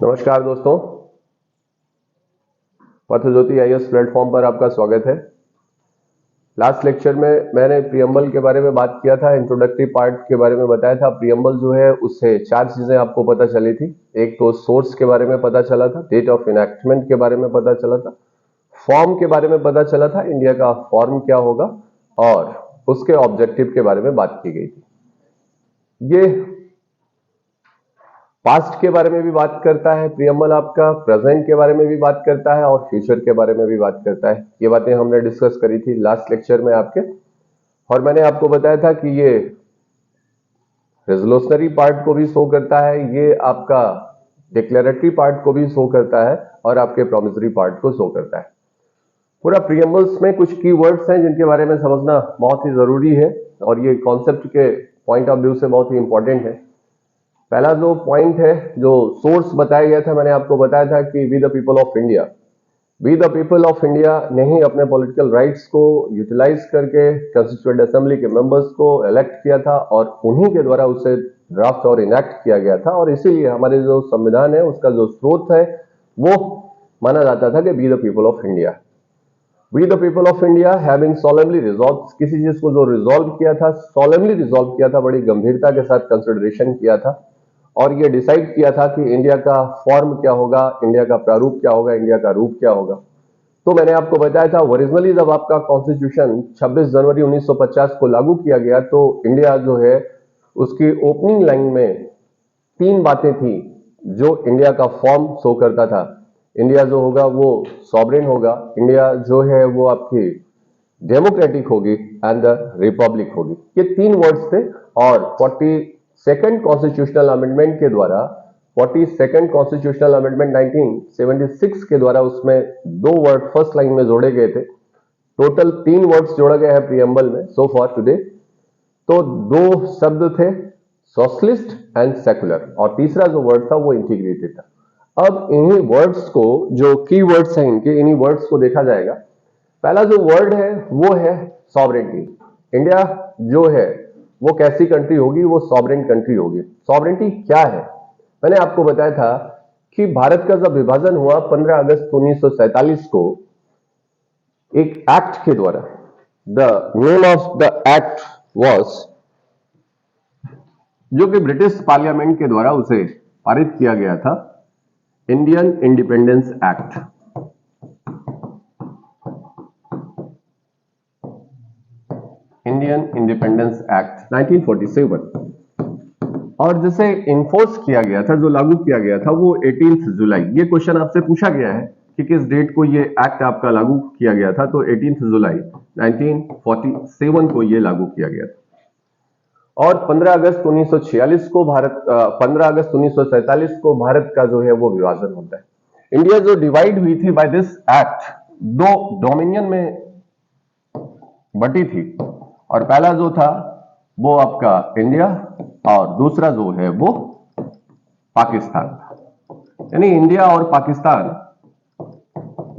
नमस्कार दोस्तों, पथज्योति IAS platform पर आपका स्वागत है। लास्ट लेक्चर में मैंने प्रियम्बल के बारे में बात किया था, इंट्रोडक्टरी पार्ट के बारे में बताया था। प्रियम्बल जो है उससे चार चीजें आपको पता चली थी। एक तो सोर्स के बारे में पता चला था, डेट ऑफ इनैक्टमेंट के बारे में पता चला था, फॉर्म के बारे में पता चला था, इंडिया का फॉर्म क्या होगा, और उसके ऑब्जेक्टिव के बारे में बात की गई थी। ये पास्ट के बारे में भी बात करता है प्रियम्बल, आपका प्रेजेंट के बारे में भी बात करता है और फ्यूचर के बारे में भी बात करता है। ये बातें हमने डिस्कस करी थी लास्ट लेक्चर में आपके, और मैंने आपको बताया था कि ये रेजोल्यूशनरी पार्ट को भी शो करता है, ये आपका डिक्लेरेटरी पार्ट को भी शो करता है और आपके प्रोमिसरी पार्ट को शो करता है। पूरा प्रियम्बल्स में कुछ की वर्ड्स हैं जिनके बारे में समझना बहुत ही जरूरी है और ये कॉन्सेप्ट के पॉइंट ऑफ व्यू से बहुत ही इंपॉर्टेंट है। पहला जो पॉइंट है, जो सोर्स बताया गया था, मैंने आपको बताया था कि we the people of India, we the people of India ने ही अपने पॉलिटिकल राइट्स को यूटिलाइज करके कंस्टिट्यूएंट असेंबली के मेंबर्स को इलेक्ट किया था और उन्हीं के द्वारा उसे ड्राफ्ट और इनैक्ट किया गया था। और इसीलिए हमारे जो संविधान है उसका जो स्रोत है वो माना जाता था कि we the people of India, we the people of India having solemnly resolve, किसी चीज को जो रिजॉल्व किया था, सोलेमली रिजॉल्व किया था, बड़ी गंभीरता के साथ कंसिडरेशन किया था और ये डिसाइड किया था कि इंडिया का फॉर्म क्या होगा, इंडिया का प्रारूप क्या होगा, इंडिया का रूप क्या होगा। तो मैंने आपको बताया था ओरिजिनली जब आपका कॉन्स्टिट्यूशन 26 जनवरी 1950 को लागू किया गया तो इंडिया जो है उसकी ओपनिंग लाइन में तीन बातें थी जो इंडिया का फॉर्म शो करता था। इंडिया जो होगा वो सॉवरेन होगा, इंडिया जो है वो आपकी डेमोक्रेटिक होगी एंड रिपब्लिक होगी। ये तीन वर्ड्स थे और 42nd कॉन्स्टिट्यूशनल अमेंडमेंट के द्वारा, 42nd कॉन्स्टिट्यूशनल अमेंडमेंट 1976 के द्वारा उसमें दो वर्ड फर्स्ट लाइन में जोड़े गए थे। टोटल तीन वर्ड्स जोड़ा गया है प्रियम्बल में सो फॉर टुडे। तो दो शब्द थे, सोशलिस्ट एंड सेकुलर, और तीसरा जो वर्ड था वो इंटीग्रेटेड था। अब इन्हीं वर्ड्स को, जो की वर्ड्स हैं इनके, इन्हीं वर्ड्स को देखा जाएगा। पहला जो वर्ड है वो है सॉवरेनिटी। इंडिया जो है वो कैसी कंट्री होगी, वो सॉवरेन कंट्री होगी। सॉवरेनिटी क्या है, मैंने आपको बताया था कि भारत का जब विभाजन हुआ 15 अगस्त 1947 को एक एक्ट के द्वारा, the name of the act was, जो कि ब्रिटिश पार्लियामेंट के द्वारा उसे पारित किया गया था, Indian independence act. Indian independence act 1947, और जिसे इन्फोर्स किया गया था, जो लागू किया गया था, वो 18 जुलाई। ये क्वेश्चन आपसे पूछा गया है कि किस डेट को ये एक्ट आपका लागू किया गया था, तो 18 जुलाई 1947 को ये लागू किया गया था। और 15 अगस्त 1946 को 15 अगस्त 1947 को भारत का जो है वो विभाजन होता है। इंडिया जो डिवाइड हुई थी बाय दिस एक्ट, दो डोमिनियन में बटी थी, और पहला जो था वो आपका इंडिया और दूसरा जो है वो पाकिस्तान था। यानी इंडिया और पाकिस्तान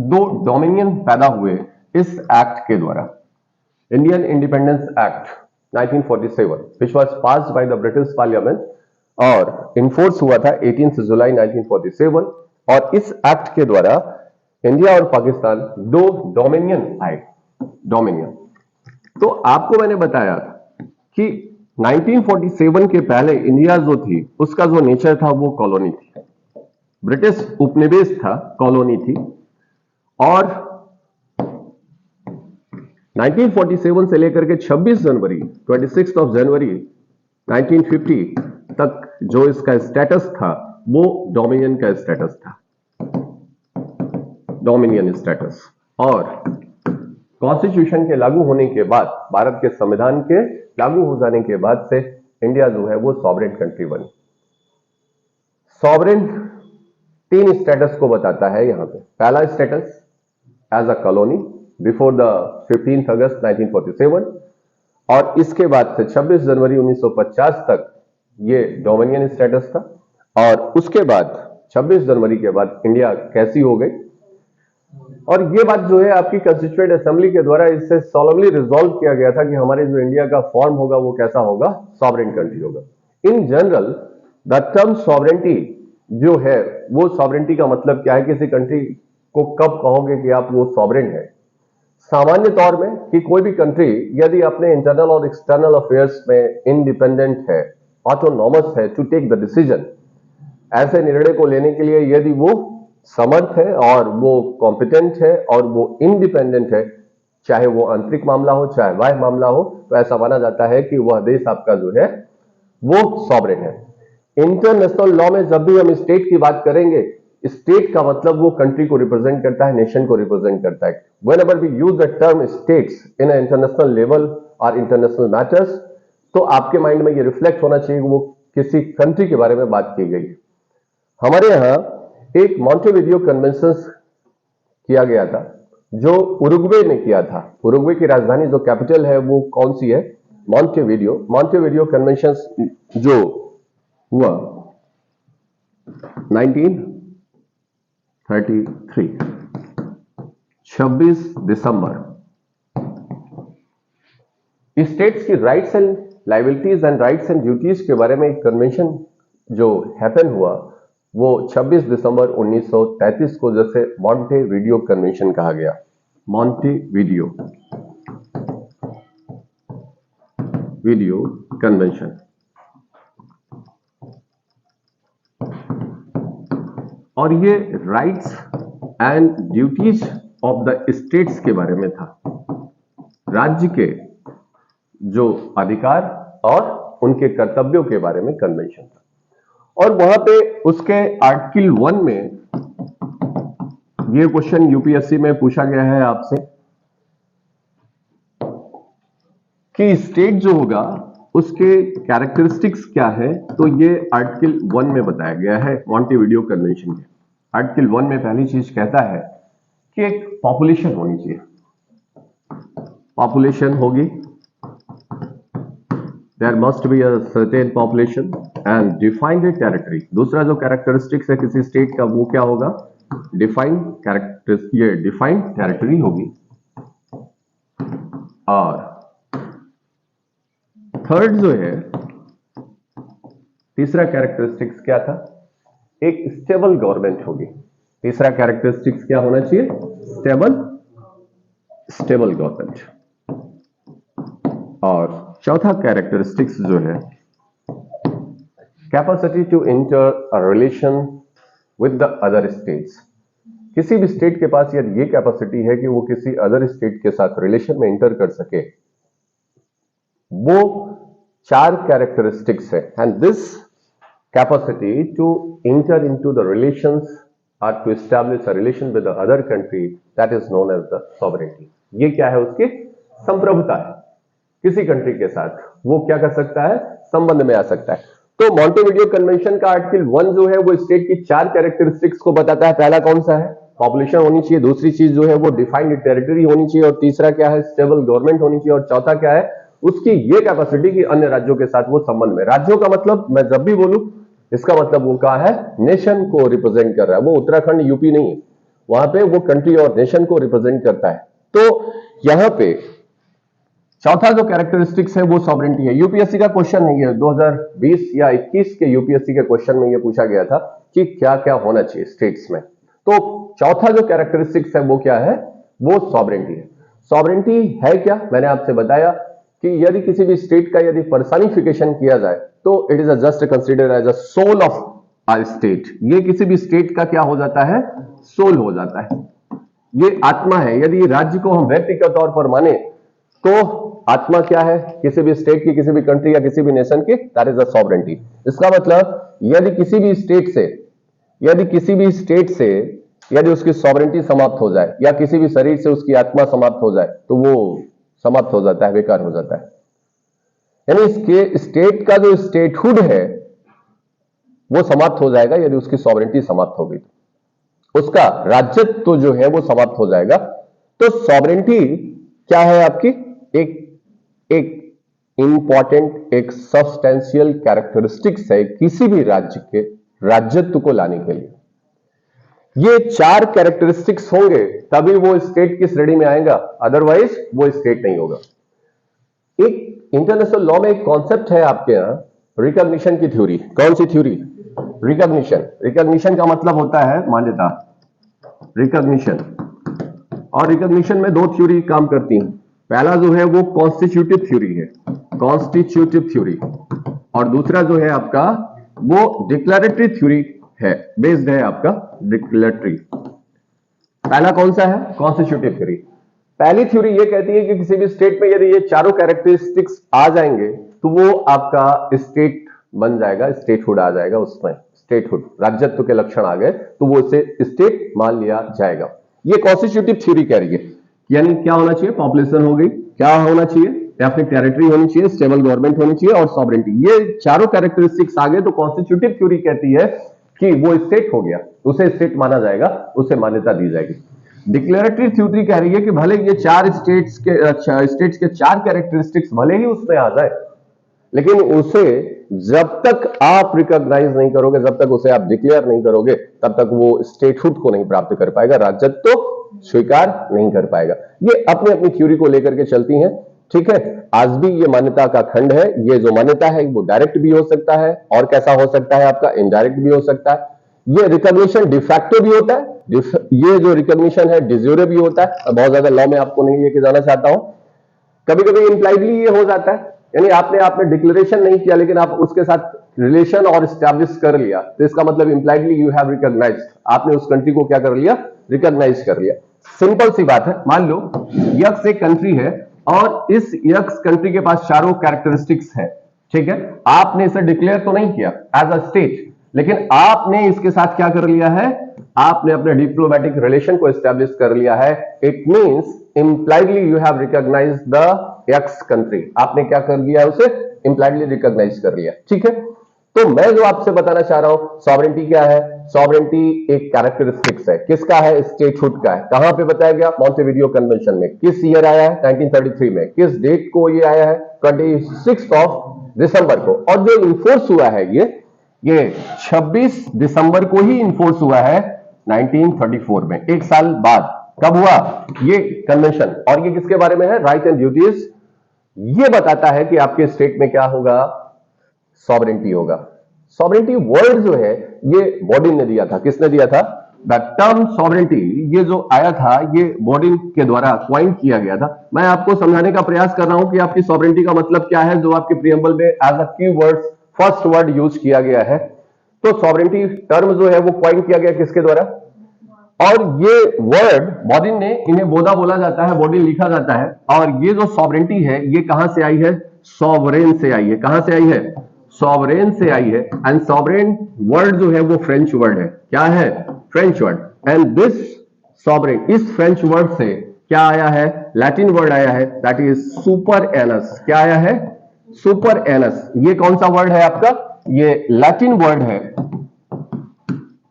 दो डोमिनियन पैदा हुए इस एक्ट के द्वारा, Indian independence act 1947, which was passed by the British Parliament और इन्फोर्स हुआ था 18 जुलाई 1947। और इस एक्ट के द्वारा इंडिया और पाकिस्तान दो डोमिनियन आए, डोमिनियन। तो आपको मैंने बताया कि 1947 के पहले इंडिया जो थी उसका जो नेचर था वो कॉलोनी थी, ब्रिटिश उपनिवेश था, कॉलोनी थी। और 1947 से लेकर के 26 जनवरी 26 ऑफ जनवरी 1950 तक जो इसका स्टेटस था वो डोमिनियन का स्टेटस था, डोमिनियन स्टेटस। और कॉन्स्टिट्यूशन के लागू होने के बाद, भारत के संविधान के लागू हो जाने के बाद से इंडिया जो है वो सॉवरेन कंट्री बनी। सॉवरेन तीन स्टेटस को बताता है यहां पे। पहला status as a colony before the 15 August 1947, और इसके बाद से 26 जनवरी 1950 तक ये डोमिनियन स्टेटस था। और उसके बाद 26 जनवरी के बाद इंडिया कैसी हो गई, और ये बात जो है आपकी कंस्टिट्यूएंट असेंबली के द्वारा इससे सोलमली रिजॉल्व किया गया था कि हमारे जो इंडिया का फॉर्म होगा वो कैसा होगा, सॉवरेन कंट्री होगा। In general the term sovereignty जो है वो सॉवरेंटी का मतलब क्या है, किसी कंट्री को कब कहोगे कि आप वो सॉवरेन है? सामान्य तौर में कि कोई भी कंट्री यदि अपने इंटरनल और एक्सटर्नल अफेयर्स में इंडिपेंडेंट है, ऑटोनॉमस है टू टेक द डिसीजन, ऐसे निर्णय को लेने के लिए यदि वो समर्थ है और वो कॉम्पिटेंट है और वो इंडिपेंडेंट है, चाहे वो आंतरिक मामला हो चाहे बाह्य मामला हो, तो ऐसा माना जाता है कि वह देश आपका जो है वो सॉवरेन है। इंटरनेशनल लॉ में जब भी हम स्टेट की बात करेंगे, स्टेट का मतलब वो कंट्री को रिप्रेजेंट करता है, नेशन को रिप्रेजेंट करता है। Whenever we use the term states in an international level or international matters, तो आपके माइंड में ये रिफ्लेक्ट होना चाहिए कि वो किसी कंट्री के बारे में बात की गई। हमारे यहाँ एक मॉन्टेविडियो कन्वेंशन किया गया था जो उरुग्वे ने किया था। उरुग्वे की राजधानी जो कैपिटल है वो कौन सी है? मॉन्टेविडियो। मॉन्टेविडियो कन्वेंशन जो हुआ 1933, 26 दिसंबर। स्टेट्स की rights and liabilities and rights and duties के बारे में एक कन्वेंशन जो हैपन हुआ वो 26 दिसंबर 1933 को, जैसे मॉन्टेविडियो कन्वेंशन कहा गया। मॉन्टेविडियो कन्वेंशन। और ये rights and duties of the states के बारे में था, राज्य के जो अधिकार और उनके कर्तव्यों के बारे में कन्वेंशन था। और वहां पे उसके आर्टिकल 1 में ये क्वेश्चन यूपीएससी में पूछा गया है आपसे कि स्टेट जो होगा उसके कैरेक्टरिस्टिक्स क्या है, तो ये आर्टिकल 1 में बताया गया है मॉन्टेविडियो कन्वेंशन के। आर्टिकल 1 में पहली चीज कहता है कि एक पॉपुलेशन होनी चाहिए, पॉपुलेशन होगी, there must be a certain population and defined territory. दूसरा जो कैरेक्टरिस्टिक्स है किसी स्टेट का वो क्या होगा? डिफाइंड कैरेक्टर, ये डिफाइंड टेरिटरी होगी। और थर्ड जो है, तीसरा कैरेक्टरिस्टिक्स क्या था? एक स्टेबल गवर्नमेंट होगी। तीसरा कैरेक्टरिस्टिक्स क्या होना चाहिए? Stable government. और चौथा कैरेक्टरिस्टिक्स जो है, capacity to enter a relation with the other states. किसी भी स्टेट के पास यदि ये कैपेसिटी है कि वो किसी अदर स्टेट के साथ रिलेशन में एंटर कर सके, वो 4 कैरेक्टरिस्टिक्स है। And this capacity to enter into the relations or to establish a relation with the other country, that is known as the sovereignty। ये क्या है? उसकी संप्रभुता है। किसी कंट्री के साथ वो क्या कर सकता है? संबंध में आ सकता है। तो मॉन्टेविडियो कन्वेंशन का आर्टिकल 1 जो है वो स्टेट की 4 कैरेक्टरिस्टिक्स को बताता है। पहला कौन सा है? पॉपुलेशन होनी चाहिए। दूसरी चीज जो है वो डिफाइंड टेरिटरी होनी चाहिए। और तीसरा क्या है? स्टेबल गवर्नमेंट होनी चाहिए। और चौथा क्या है? उसकी ये कैपेसिटी कि अन्य राज्यों के साथ वो संबंध में। राज्यों का मतलब मैं जब भी बोलूं इसका मतलब वो कहा है नेशन को रिप्रेजेंट कर रहा है। वो उत्तराखंड यूपी नहीं है, वहां पे वो कंट्री और नेशन को रिप्रेजेंट करता है। तो यहां पे चौथा जो कैरेक्टरिस्टिक्स है वो सॉवरेंटी है। यूपीएससी का क्वेश्चन है ये, 2020 या 21 के यूपीएससी के क्वेश्चन में ये पूछा गया था कि क्या क्या होना चाहिए स्टेट्स में। तो चौथा जो कैरेक्टरिस्टिक्स है वो क्या है? वो सॉवरेंटी है। सॉवरेंटी है क्या? मैंने आपसे बताया कि यदि किसी भी स्टेट का यदि पर्सनिफिकेशन किया जाए तो it is just consider as a soul of a state. ये किसी भी स्टेट का क्या हो जाता है? सोल हो जाता है, ये आत्मा है। यदि राज्य को हम व्यक्ति के तौर पर माने तो आत्मा क्या है किसी भी स्टेट की, किसी भी कंट्री या किसी भी नेशन की? That is the sovereignty. इसका मतलब यदि किसी भी स्टेट से यदि उसकी सॉवरेंटी समाप्त हो जाए या किसी भी शरीर से उसकी आत्मा समाप्त हो जाए तो वो समाप्त हो जाता है, बेकार हो जाता है। यानी इसके स्टेट का जो स्टेटहुड है वो समाप्त हो जाएगा यदि उसकी सॉवरेंटी समाप्त हो गई, उसका राज्यत्व तो जो है वो समाप्त हो जाएगा। तो सॉवरेंटी क्या है आपकी? एक इंपॉर्टेंट, एक सब्सटेंशियल कैरेक्टरिस्टिक्स है किसी भी राज्य के राज्यत्व को लाने के लिए। ये 4 कैरेक्टरिस्टिक्स होंगे तभी वो स्टेट की श्रेणी में आएगा, अदरवाइज वो स्टेट नहीं होगा। एक इंटरनेशनल लॉ में एक कॉन्सेप्ट है आपके यहां, रिकॉग्निशन की थ्योरी। कौन सी थ्योरी? रिकॉग्निशन। रिकॉग्निशन का मतलब होता है मान्यता, रिकॉग्निशन। और रिकॉग्निशन में दो थ्योरी काम करती हैं। पहला जो है वो कॉन्स्टिट्यूटिव थ्योरी है, कॉन्स्टिट्यूटिव थ्योरी, और दूसरा जो है आपका वो डिक्लेरेटरी थ्योरी है, बेस्ड है आपका डिक्लेरेटरी। पहला कौन सा है? Constitutive theory. पहली थ्योरी ये कहती है कि किसी भी स्टेट में यदि ये चारों कैरेक्टरिस्टिक्स आ जाएंगे तो वो आपका स्टेट बन जाएगा, स्टेटहुड आ जाएगा उसमें, स्टेटहुड, राज्यत्व के लक्षण आ गए तो वो इसे स्टेट मान लिया जाएगा। ये कॉन्स्टिट्यूटिव थ्योरी कह रही है। यानी क्या होना चाहिए? पॉपुलेशन हो गई, क्या होना चाहिए? या फिर टेरिटरी होनी चाहिए, स्टेबल गवर्नमेंट होनी चाहिए और सॉवरेनिटी। ये चारों कैरेक्टरिस्टिक्स आ गए तो कॉन्स्टिट्यूटिव थ्योरी कहती है कि वो स्टेट हो गया, उसे स्टेट माना जाएगा, उसे मान्यता दी जाएगी। डिक्लेरेटरी थ्योरी कह रही है कि भले ये चार स्टेट्स के चार कैरेक्टरिस्टिक्स भले ही उसमें आ जाए, लेकिन उसे जब तक आप रिकॉग्नाइज नहीं करोगे, जब तक उसे आप डिक्लेयर नहीं करोगे, तब तक वो स्टेटहुड को नहीं प्राप्त कर पाएगा, राज्यत्व तो स्वीकार नहीं कर पाएगा। ये अपनी अपनी थ्योरी को लेकर के चलती हैं, ठीक है। आज भी ये मान्यता का खंड है। ये जो मान्यता है वो डायरेक्ट भी हो सकता है, और कैसा हो सकता है आपका? इनडायरेक्ट भी हो सकता है। ये रिकॉग्निशन डिफैक्टो भी होता है, ये जो रिकॉग्निशन है डिज्यूरे भी होता है। बहुत ज्यादा लॉ में आपको नहीं लेके जाना चाहता हूं। कभी कभी इंप्लाइडली ये हो जाता है, यानी आपने डिक्लेरेशन नहीं किया लेकिन आप उसके साथ रिलेशन और स्टैब्लिश कर लिया, तो इसका मतलब इंप्लाइडली यू हैव रिकॉग्नाइज्ड, आपने उस कंट्री को क्या कर लिया? रिकॉग्नाइज कर लिया। सिंपल सी बात है, मान लो यक्स एक कंट्री है और इस यक्स कंट्री के पास चारों कैरेक्टरिस्टिक्स है, ठीक है। आपने इसे डिक्लेयर तो नहीं किया एज अ स्टेट, लेकिन आपने इसके साथ क्या कर लिया है? आपने अपने डिप्लोमेटिक रिलेशन को एस्टेब्लिश कर लिया है। It means impliedly you have recognized the X country। आपने क्या कर लिया? उसे impliedly recognize कर लिया, ठीक है। तो मैं जो आपसे बताना चाह रहा हूं, सॉवरेनिटी क्या है? सॉवरेनिटी एक कैरेक्टरिस्टिक्स है। किसका है? स्टेटहुड का है। कहां पे बताया गया? मॉन्टेविडियो कन्वेंशन में। किस ईयर आया है? 1933 में। किस डेट को ये आया है? 26 दिसंबर को। और जो इन्फोर्स हुआ है ये 26 दिसंबर को ही इन्फोर्स हुआ है 1934 में, एक साल बाद। कब हुआ ये कन्वेंशन? और ये किसके बारे में है? Right and duties. ये बताता है कि आपके स्टेट में क्या होगा? सॉवरेनिटी होगा। सॉवरेनिटी वर्ड जो है ये बॉडिन ने दिया था। किसने दिया था? द टर्म सॉवरेनिटी ये जो आया था ये बॉडिन के द्वारा क्वाइन किया गया था। मैं आपको समझाने का प्रयास कर रहा हूं कि आपकी सॉवरेनिटी का मतलब क्या है, जो आपके प्रीएम्बल में एज अ की वर्ड फर्स्ट वर्ड यूज किया गया है। तो सॉवरेनिटी टर्म जो है वो क्वाइन किया गया किसके द्वारा? और ये वर्ड बॉडिन ने, इन्हें बोधा बोला जाता है, बॉडिन लिखा जाता है। और ये जो सॉवरेनिटी है ये कहां से आई है? सॉवरेन से आई है। कहां से आई है? सॉवरेन से आई है। एंड सॉवरेन वर्ड जो है वो फ्रेंच वर्ड है। क्या है? French word. And this sovereign, इस फ्रेंच वर्ड से क्या आया है? लैटिन वर्ड आया है, दैट इज सुपर एनस। क्या आया है? Super anus. ये कौन सा वर्ड है आपका? ये लैटिन वर्ड है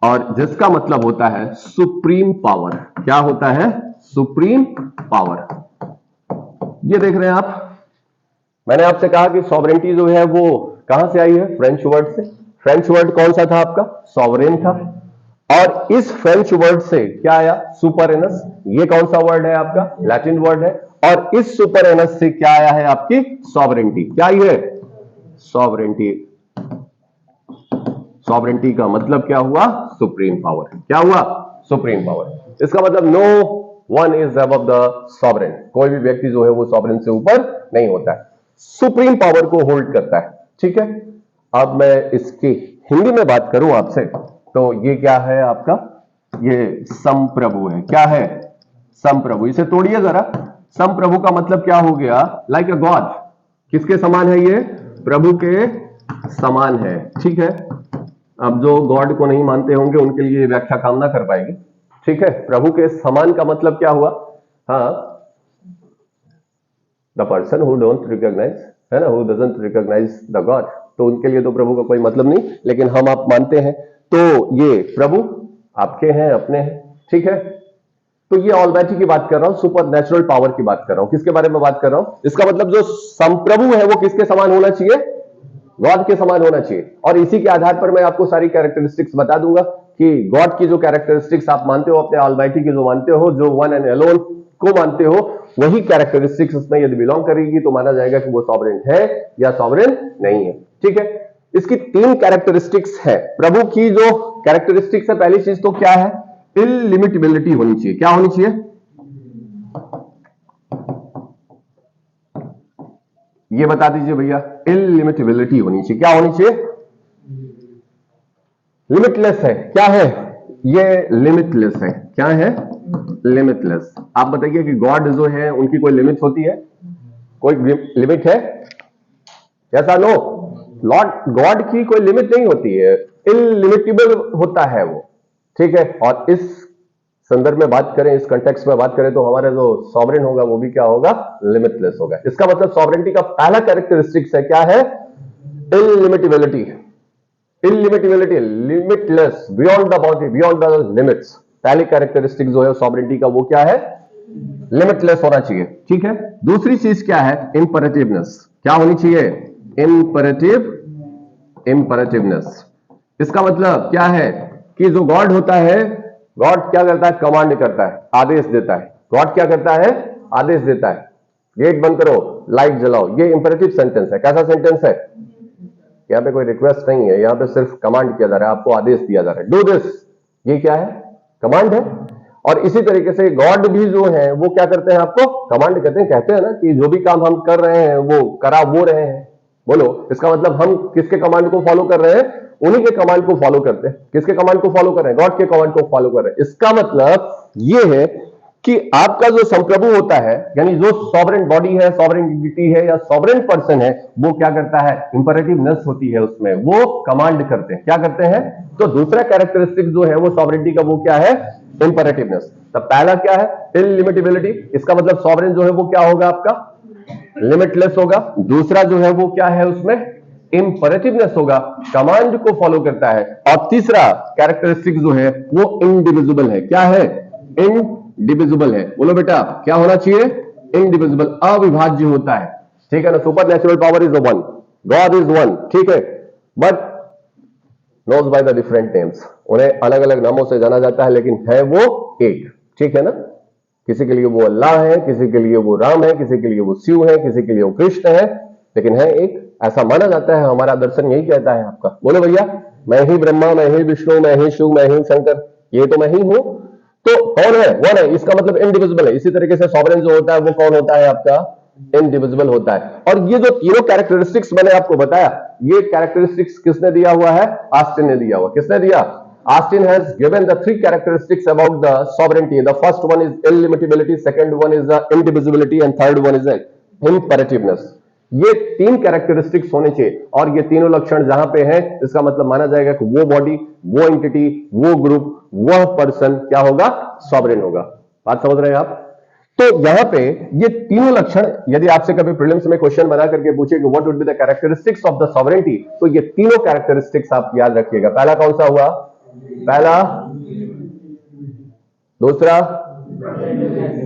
और जिसका मतलब होता है सुप्रीम पावर। क्या होता है? Supreme power. ये देख रहे हैं आप, मैंने आपसे कहा कि सॉवरेनिटी जो है वो कहां से आई है? फ्रेंच वर्ड से। फ्रेंच वर्ड कौन सा था आपका? सॉवरेन था। और इस फ्रेंच वर्ड से क्या आया? Super anus. ये कौन सा वर्ड है आपका? लैटिन वर्ड है। और इस सुपर एनस से क्या आया है? आपकी सॉवरेनिटी। क्या है? सॉवरेनिटी। सॉवरेनिटी का मतलब क्या हुआ? Supreme power. क्या हुआ? Supreme power. इसका मतलब no one is above the sovereign. कोई भी व्यक्ति जो है वो सॉवरेन से ऊपर नहीं होता है, सुप्रीम पावर को होल्ड करता है, ठीक है। अब मैं इसकी हिंदी में बात करूं आपसे, तो ये क्या है आपका? ये संप्रभु है। क्या है? संप्रभु। इसे तोड़िए जरा। संप्रभु का मतलब क्या हो गया? लाइक अ गॉड। किसके समान है ये? प्रभु के समान है, ठीक है। अब जो गॉड को नहीं मानते होंगे उनके लिए व्याख्या काम ना कर पाएगी, ठीक है। प्रभु के समान का मतलब क्या हुआ? हाँ, the person who don't recognize, है ना, who doesn't recognize the God, तो उनके लिए तो प्रभु का कोई मतलब नहीं, लेकिन हम आप मानते हैं। तो ये प्रभु आपके हैं, अपने हैं, ठीक है। तो ये ऑलमाइटी की बात कर रहा हूं, सुपर नेचुरल पावर की बात कर रहा हूं। किसके बारे में बात कर रहा हूं? इसका मतलब जो संप्रभु है वो किसके समान होना चाहिए? गॉड के समान होना चाहिए। और इसी के आधार पर मैं आपको सारी कैरेक्टरिस्टिक्स बता दूंगा कि गॉड की जो कैरेक्टरिस्टिक्स आप मानते हो, अपने ऑलमाइटी की जो मानते हो, जो वन एंड अलोन को मानते हो, वही कैरेक्टरिस्टिक्स उसमें यदि बिलोंग करेगी तो माना जाएगा कि वो सॉवरेन है या सॉवरेन नहीं है, ठीक है। इसकी तीन कैरेक्टरिस्टिक्स है। प्रभु की जो कैरेक्टरिस्टिक्स है, पहली चीज तो क्या है, इलिमिटेबिलिटी होनी चाहिए। क्या होनी चाहिए, ये बता दीजिए भैया, इलिमिटेबिलिटी होनी चाहिए। क्या होनी चाहिए, लिमिटलेस है। क्या है ये, लिमिटलेस है। क्या है, लिमिटलेस। आप बताइए कि गॉड जो है उनकी कोई लिमिट होती है, कोई लिमिट है, ऐसा नो, लॉर्ड गॉड की कोई लिमिट नहीं होती है, इलिमिटेबल होता है वो, ठीक है। और इस संदर्भ में बात करें, इस कंटेक्स्ट में बात करें तो हमारा जो सॉवरेन होगा वो भी क्या होगा, लिमिटलेस होगा। इसका मतलब सॉवरेनिटी का पहला कैरेक्टरिस्टिक्स है, क्या है, illimitability. Illimitability, limitless, beyond the boundary, beyond the limits. पहली कैरेक्टरिस्टिक जो है सॉवरेनिटी का वो क्या है, लिमिटलेस होना चाहिए, ठीक है। दूसरी चीज क्या है, इंपरेटिवनेस। क्या होनी चाहिए, इंपरेटिवनेस। इसका मतलब क्या है कि जो गॉड होता है, गॉड क्या करता है, कमांड करता है, आदेश देता है। गॉड क्या करता है, आदेश देता है, गेट बंद करो, लाइट जलाओ। ये इंपरेटिव सेंटेंस है। कैसा सेंटेंस है, यहां पे कोई रिक्वेस्ट नहीं है, यहां पे सिर्फ कमांड किया जा रहा है, आपको आदेश दिया जा रहा है, डू दिस। ये क्या है, कमांड है। और इसी तरीके से गॉड भी जो है वो क्या करते हैं, आपको कमांड करते हैं। कहते हैं ना कि जो भी काम हम कर रहे हैं वो करा वो रहे हैं। बोलो, इसका मतलब हम किसके कमांड को फॉलो कर रहे हैं, उन्हीं के कमांड को फॉलो करते हैं। किसके कमांड को फॉलो कर रहे हैं, गॉड के कमांड को फॉलो कर रहे हैं। इसका मतलब ये है कि आपका जो संप्रभु होता है, यानी जो सॉवरेन बॉडी है, सॉवरेन डिग्निटी है या सॉवरेन पर्सन है, वो क्या करता है, इंपरेटिवनेस होती है उसमें, वो कमांड करते हैं। क्या करते हैं, तो दूसरा कैरेक्टरिस्टिक जो है वो सॉवरेनिटी का वो क्या है, इंपरेटिवनेस। तो पहला क्या है, इलिमिटेबिलिटी। इसका मतलब सॉवरेन जो है वो क्या होगा, आपका लिमिटलेस होगा। दूसरा जो है वो क्या है, उसमें इंपरेटिवनेस होगा, कमांड को फॉलो करता है। और तीसरा कैरेक्टरिस्टिक जो है वो इनडिविजिबल है। क्या है, इनडिविजिबल है। बोलो बेटा, क्या होना चाहिए, इनडिविजिबल, अविभाज्य होता है, ठीक है ना। Supernatural power is one, God is one, ठीक है, but knows by the different names. उन्हें अलग अलग नामों से जाना जाता है, लेकिन है वो एक, ठीक है ना। किसी के लिए वो अल्लाह है, किसी के लिए वो राम है, किसी के लिए वो शिव है, किसी के लिए वो कृष्ण है, लेकिन है एक, ऐसा माना जाता है। हमारा दर्शन यही कहता है आपका। बोलो भैया, मैं ही ब्रह्मा, मैं ही विष्णु, मैं ही शिव, मैं ही शंकर, ये तो मैं ही हूं। तो कौन है, वन है। इसका मतलब इनडिविजिबल है। इसी तरीके से सॉवरेन जो होता है वो कौन होता है, आपका इनडिविजिबल होता है। और ये जो तीनों कैरेक्टरिस्टिक्स मैंने आपको बताया, ये कैरेक्टरिस्टिक्स किसने दिया हुआ है, ऑस्टिन ने दिया हुआ। किसने दिया, Austin has given the three characteristics about the sovereignty. The first one is illimitability, second one is the indivisibility, and third one is the imperativeness. ये तीन कैरेक्टरिस्टिक्स होने चाहिए, और ये तीनों लक्षण जहां पे हैं, इसका मतलब माना जाएगा कि वो बॉडी, वो एंटिटी, वो ग्रुप, वह पर्सन क्या होगा, सॉवरेन होगा। बात समझ रहे हैं आप। तो यहां पे ये तीनों लक्षण, यदि आपसे कभी प्रीलिम्स में क्वेश्चन बना करके पूछे कि what would be the characteristics of the sovereignty, तो ये तीनों कैरेक्टरिस्टिक्स आप याद रखिएगा। पहला कौन सा हुआ, पहला, दूसरा,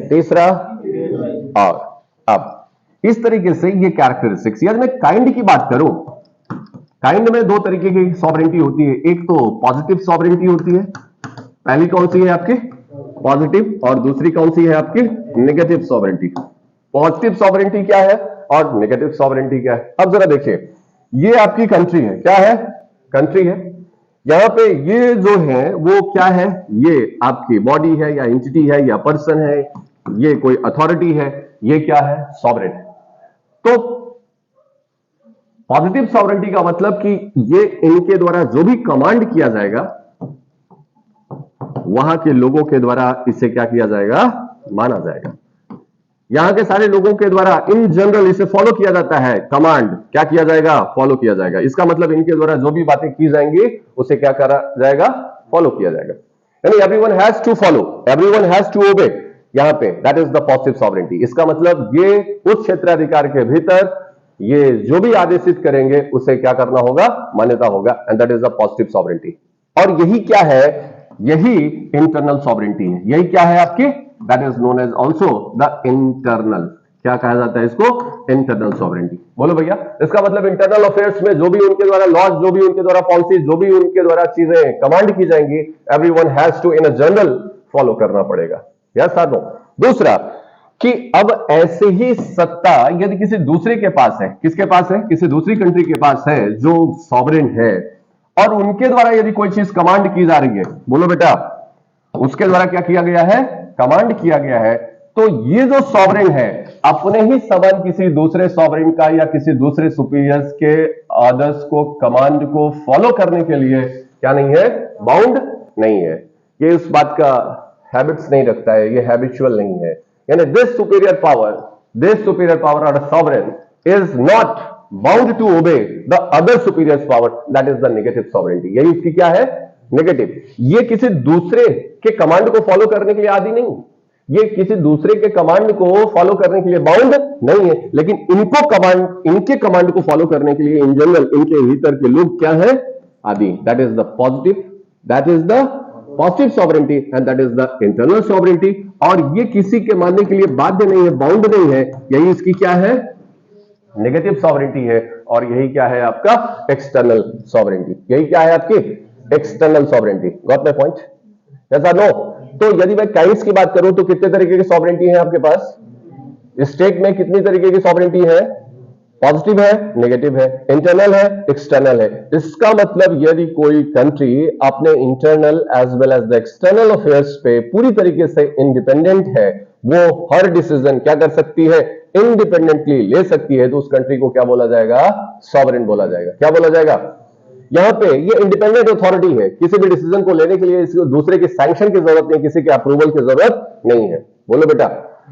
तीसरा, और अब इस तरीके से ये कैरेक्टरिस्टिक्स। यदि मैं काइंड की बात करूं, काइंड में दो तरीके की सॉवरेनिटी होती है। एक तो पॉजिटिव सॉवरेनिटी होती है, पहली कौन सी है आपकी, पॉजिटिव, और दूसरी कौन सी है आपकी, नेगेटिव सॉवरेनिटी। पॉजिटिव सॉवरेनिटी क्या है और नेगेटिव सॉवरेनिटी क्या है। अब जरा देखिए, ये आपकी कंट्री है, क्या है, कंट्री है। यहां पे ये जो है वो क्या है, ये आपकी बॉडी है या एंटिटी है या पर्सन है, ये कोई अथॉरिटी है, ये क्या है, सॉवरेन है। तो पॉजिटिव सॉवरेनिटी का मतलब कि ये इनके द्वारा जो भी कमांड किया जाएगा, वहां के लोगों के द्वारा इसे क्या किया जाएगा, माना जाएगा। यहां के सारे लोगों के द्वारा इन जनरल इसे फॉलो किया जाता है। कमांड क्या किया जाएगा, फॉलो किया जाएगा। इसका मतलब इनके द्वारा जो भी बातें की जाएंगी उसे क्या करा जाएगा, फॉलो किया जाएगा। यानी everyone has to follow, everyone has to obey. यहां पे that is the positive sovereignty. इसका मतलब ये उस क्षेत्राधिकार के भीतर ये जो भी आदेशित करेंगे उसे क्या करना होगा, मान्यता होगा, and that is the positive sovereignty. और यही क्या है, यही इंटरनल सॉवरेनिटी है। यही क्या है आपकी, that is known as also the internal, क्या कहा जाता है इसको, इंटरनल सॉवरेनिटी। बोलो भैया, इसका मतलब इंटरनल अफेयर्स में जो भी उनके द्वारा लॉज, जो भी उनके द्वारा पॉलिसी, जो भी उनके द्वारा चीजें कमांड की जाएंगी, everyone has to in a general follow करना पड़ेगा। यस और नो। दूसरा, कि अब ऐसे ही सत्ता यदि किसी दूसरे के पास है, किसके पास है, किसी दूसरी कंट्री के पास है जो सॉवरेन है, और उनके द्वारा यदि कोई चीज कमांड की जा रही है, बोलो बेटा, उसके द्वारा क्या किया गया है, कमांड किया गया है, तो ये जो सॉवरेन है अपने ही समान किसी दूसरे सॉवरेन का या किसी दूसरे सुपीरियर्स के ऑर्डर्स को, कमांड को फॉलो करने के लिए क्या नहीं है, बाउंड नहीं है। ये उस बात का हैबिट्स नहीं रखता है, ये हैबिचुअल नहीं है। यानी दिस सुपीरियर पावर और sovereign is not bound to obey the other superior power, that is the negative sovereignty. यही उसकी क्या है, नेगेटिव। ये किसी दूसरे के कमांड को फॉलो करने के लिए आदि नहीं, ये किसी दूसरे के कमांड को फॉलो करने के लिए बाउंड नहीं है, लेकिन इनके कमांड को फॉलो करने के लिए इन जनरल इनके भीतर के लोग क्या है, आदि। That is the positive sovereignty and that is the internal sovereignty. और ये किसी के मानने के लिए बाध्य नहीं है, बाउंड नहीं है, यही इसकी क्या है, नेगेटिव सॉवरेनिटी है। और यही क्या है आपका, एक्सटर्नल सॉवरेनिटी। यही क्या है आपकी, external sovereignty. Got my point, ऐसा नो? तो यदि मैं काइंड्स की बात करूं तो कितने तरीके की सॉवरेनिटी है आपके पास, स्टेट में कितनी तरीके की सॉवरेनिटी है, पॉजिटिव है, नेगेटिव है, इंटरनल है, एक्सटर्नल है। इसका मतलब यदि कोई कंट्री अपने internal as well as the external affairs पे पूरी तरीके से इंडिपेंडेंट है, वो हर डिसीजन क्या कर सकती है, इंडिपेंडेंटली ले सकती है, तो उस कंट्री को क्या बोला जाएगा, सॉवरेन बोला जाएगा। क्या बोला जाएगा, यहां पे ये इंडिपेंडेंट अथॉरिटी है, किसी भी डिसीजन को लेने के लिए दूसरे के सैंक्शन की जरूरत नहीं, किसी के अप्रूवल की जरूरत नहीं है। बोलो बेटा,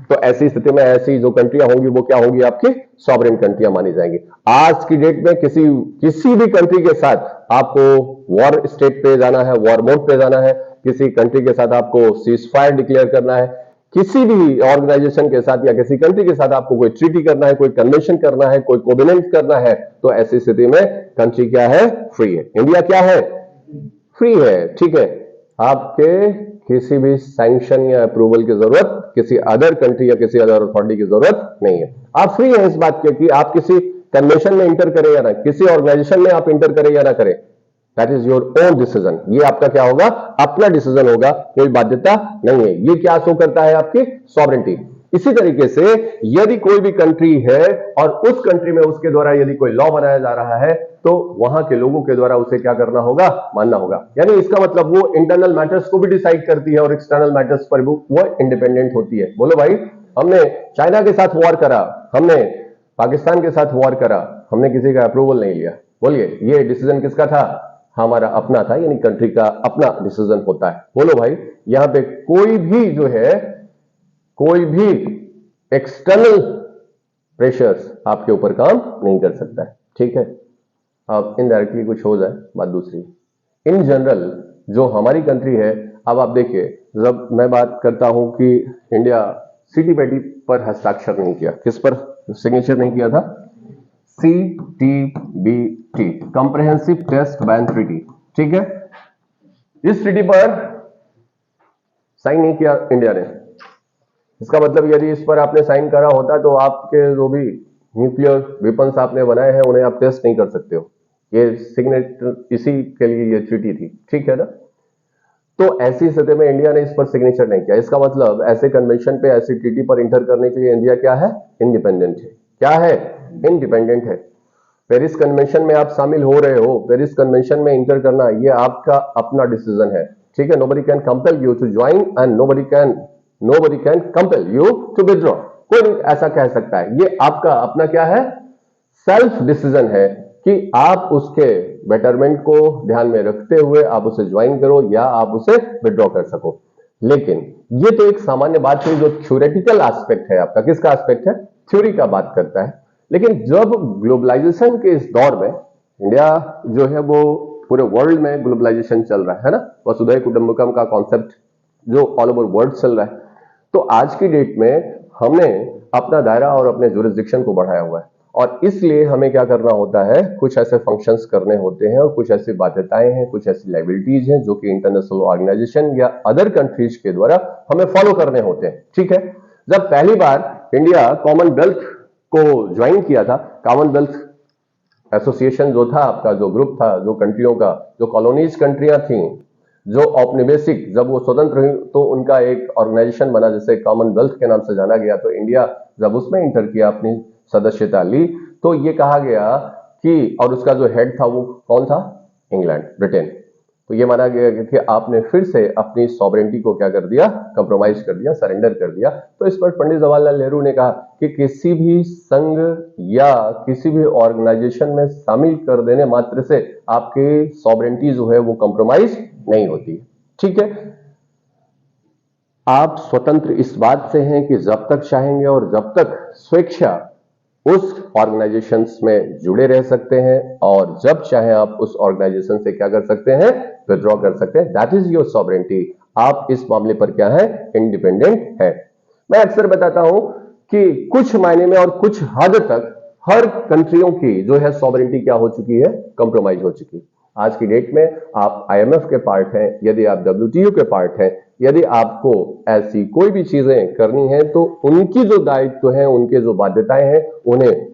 तो ऐसी स्थिति में ऐसी जो कंट्रियां होंगी वो क्या होंगी, आपकी सॉवरेन कंट्रियां मानी जाएंगी। आज की डेट में किसी भी कंट्री के साथ आपको वॉर स्टेट पे जाना है, वॉर मोड पे जाना है, किसी कंट्री के साथ आपको सीज फायर डिक्लेयर करना है, किसी भी ऑर्गेनाइजेशन के साथ या किसी कंट्री के साथ आपको कोई ट्रीटी करना है, कोई कन्वेंशन करना है, कोई कोवेनेंट करना है, तो ऐसी स्थिति में कंट्री क्या है, फ्री है। इंडिया क्या है, फ्री है। ठीक है, आपके किसी भी सैंक्शन या अप्रूवल की जरूरत किसी अदर कंट्री या किसी अदर अथॉरिटी की जरूरत नहीं है। आप फ्री हैं इस बात के कि आप किसी कन्वेंशन में इंटर करें या ना, किसी ऑर्गेनाइजेशन में आप इंटर करें या ना करें, that is your own decision. ये आपका क्या होगा, अपना डिसीजन होगा, कोई बाध्यता नहीं है। ये क्या शो करता है, आपकी सॉवरेनिटी। इसी तरीके से यदि कोई भी कंट्री है और उस कंट्री में उसके द्वारा यदि कोई लॉ बनाया जा रहा है, तो वहां के लोगों के द्वारा उसे क्या करना होगा, मानना होगा। यानी इसका मतलब वो इंटरनल मैटर्स को भी डिसाइड करती है और एक्सटर्नल मैटर्स पर वो इंडिपेंडेंट होती है। बोलो भाई, हमने चाइना के साथ वॉर करा, हमने पाकिस्तान के साथ वॉर करा, हमने किसी का अप्रूवल नहीं लिया। बोलिए, ये डिसीजन किसका था, हमारा अपना था, यानी कंट्री का अपना डिसीजन होता है। बोलो भाई, यहां पे कोई भी जो है, कोई भी एक्सटर्नल प्रेशर्स आपके ऊपर काम नहीं कर सकता है। ठीक है, अब इनडायरेक्टली कुछ हो जाए बात दूसरी। इन जनरल जो हमारी कंट्री है, अब आप देखिए, जब मैं बात करता हूं कि इंडिया सीटी पैटी पर हस्ताक्षर नहीं किया, किस पर सिग्नेचर नहीं किया था, CTBT, comprehensive test ban treaty. ठीक है, इस ट्रीटी पर साइन नहीं किया इंडिया ने। इसका मतलब यदि इस पर आपने साइन करा होता तो आपके जो भी न्यूक्लियर वेपन्स आपने बनाए हैं उन्हें आप टेस्ट नहीं कर सकते हो। ये सिग्नेचर, इसी के लिए ये ट्रीटी थी। ठीक है ना? तो ऐसी स्थिति में इंडिया ने इस पर सिग्नेचर नहीं किया। इसका मतलब ऐसे कन्वेंशन पे, ऐसी ट्रीटी पर इंटर करने के लिए इंडिया क्या है, इंडिपेंडेंट है। क्या है, इंडिपेंडेंट है। पेरिस कन्वेंशन में आप शामिल हो रहे हो, पेरिस कन्वेंशन में इंटर करना ये आपका अपना डिसीजन है। ठीक है, nobody can compel you to join and nobody can compel you to withdraw. कोई ऐसा कह सकता है, ये आपका अपना क्या है, सेल्फ डिसीजन है कि आप उसके बेटरमेंट को ध्यान में रखते हुए आप उसे ज्वाइन करो या आप उसे विथड्रॉ कर सको। लेकिन ये तो एक सामान्य बात है जो थ्योरेटिकल एस्पेक्ट है आपका। किसका एस्पेक्ट है, थ्योरी का बात करता है। लेकिन जब ग्लोबलाइजेशन के इस दौर में इंडिया जो है वो पूरे वर्ल्ड में ग्लोबलाइजेशन चल रहा है ना, वसुधैव कुटुंबकम का कॉन्सेप्ट जो ऑल ओवर वर्ल्ड चल रहा है, तो आज की डेट में हमने अपना दायरा और अपने जुरिस्डिक्शन को बढ़ाया हुआ है और इसलिए हमें क्या करना होता है, कुछ ऐसे फंक्शंस करने होते हैं और कुछ ऐसी बाध्यताएं हैं, कुछ ऐसी लाइबिलिटीज हैं जो कि इंटरनेशनल ऑर्गेनाइजेशन या अदर कंट्रीज के द्वारा हमें फॉलो करने होते हैं। ठीक है, जब पहली बार इंडिया कॉमनवेल्थ को ज्वाइन किया था, कॉमनवेल्थ एसोसिएशन जो था आपका, जो ग्रुप था, जो कंट्रियों का, जो कॉलोनीज कंट्रियां थी, जो औपनिवेशिक, जब वो स्वतंत्र हुई तो उनका एक ऑर्गेनाइजेशन बना जिसे कॉमनवेल्थ के नाम से जाना गया। तो इंडिया जब उसमें इंटर किया, अपनी सदस्यता ली, तो ये कहा गया कि, और उसका जो हेड था वो कौन था? England, Britain. तो ये माना गया कि आपने फिर से अपनी सॉवरेनिटी को क्या कर दिया? कंप्रोमाइज कर दिया, सरेंडर कर दिया। तो इस पर पंडित जवाहरलाल नेहरू ने कहा कि किसी भी संघ या किसी भी ऑर्गेनाइजेशन में शामिल कर देने मात्र से आपकी सॉवरेनिटी जो है वो कंप्रोमाइज नहीं होती। ठीक है, आप स्वतंत्र इस बात से हैं कि जब तक चाहेंगे और जब तक स्वेच्छा उस ऑर्गेनाइजेशंस में जुड़े रह सकते हैं, और जब चाहे आप उस ऑर्गेनाइजेशन से क्या कर सकते हैं? विड्रॉ कर सकते हैं। That is your sovereignty. आप इस मामले पर क्या है? इंडिपेंडेंट है। मैं अक्सर बताता हूं कि कुछ मायने में और कुछ हद तक हर कंट्रियों की जो है सॉवरेनिटी क्या हो चुकी है? कंप्रोमाइज हो चुकी है। आज की डेट में आप आईएमएफ के पार्ट हैं, यदि आप डब्ल्यूटीओ के पार्ट हैं, यदि आपको ऐसी कोई भी चीजें करनी है तो उनकी जो दायित्व है, उनके जो बाध्यताएं हैं, उन्हें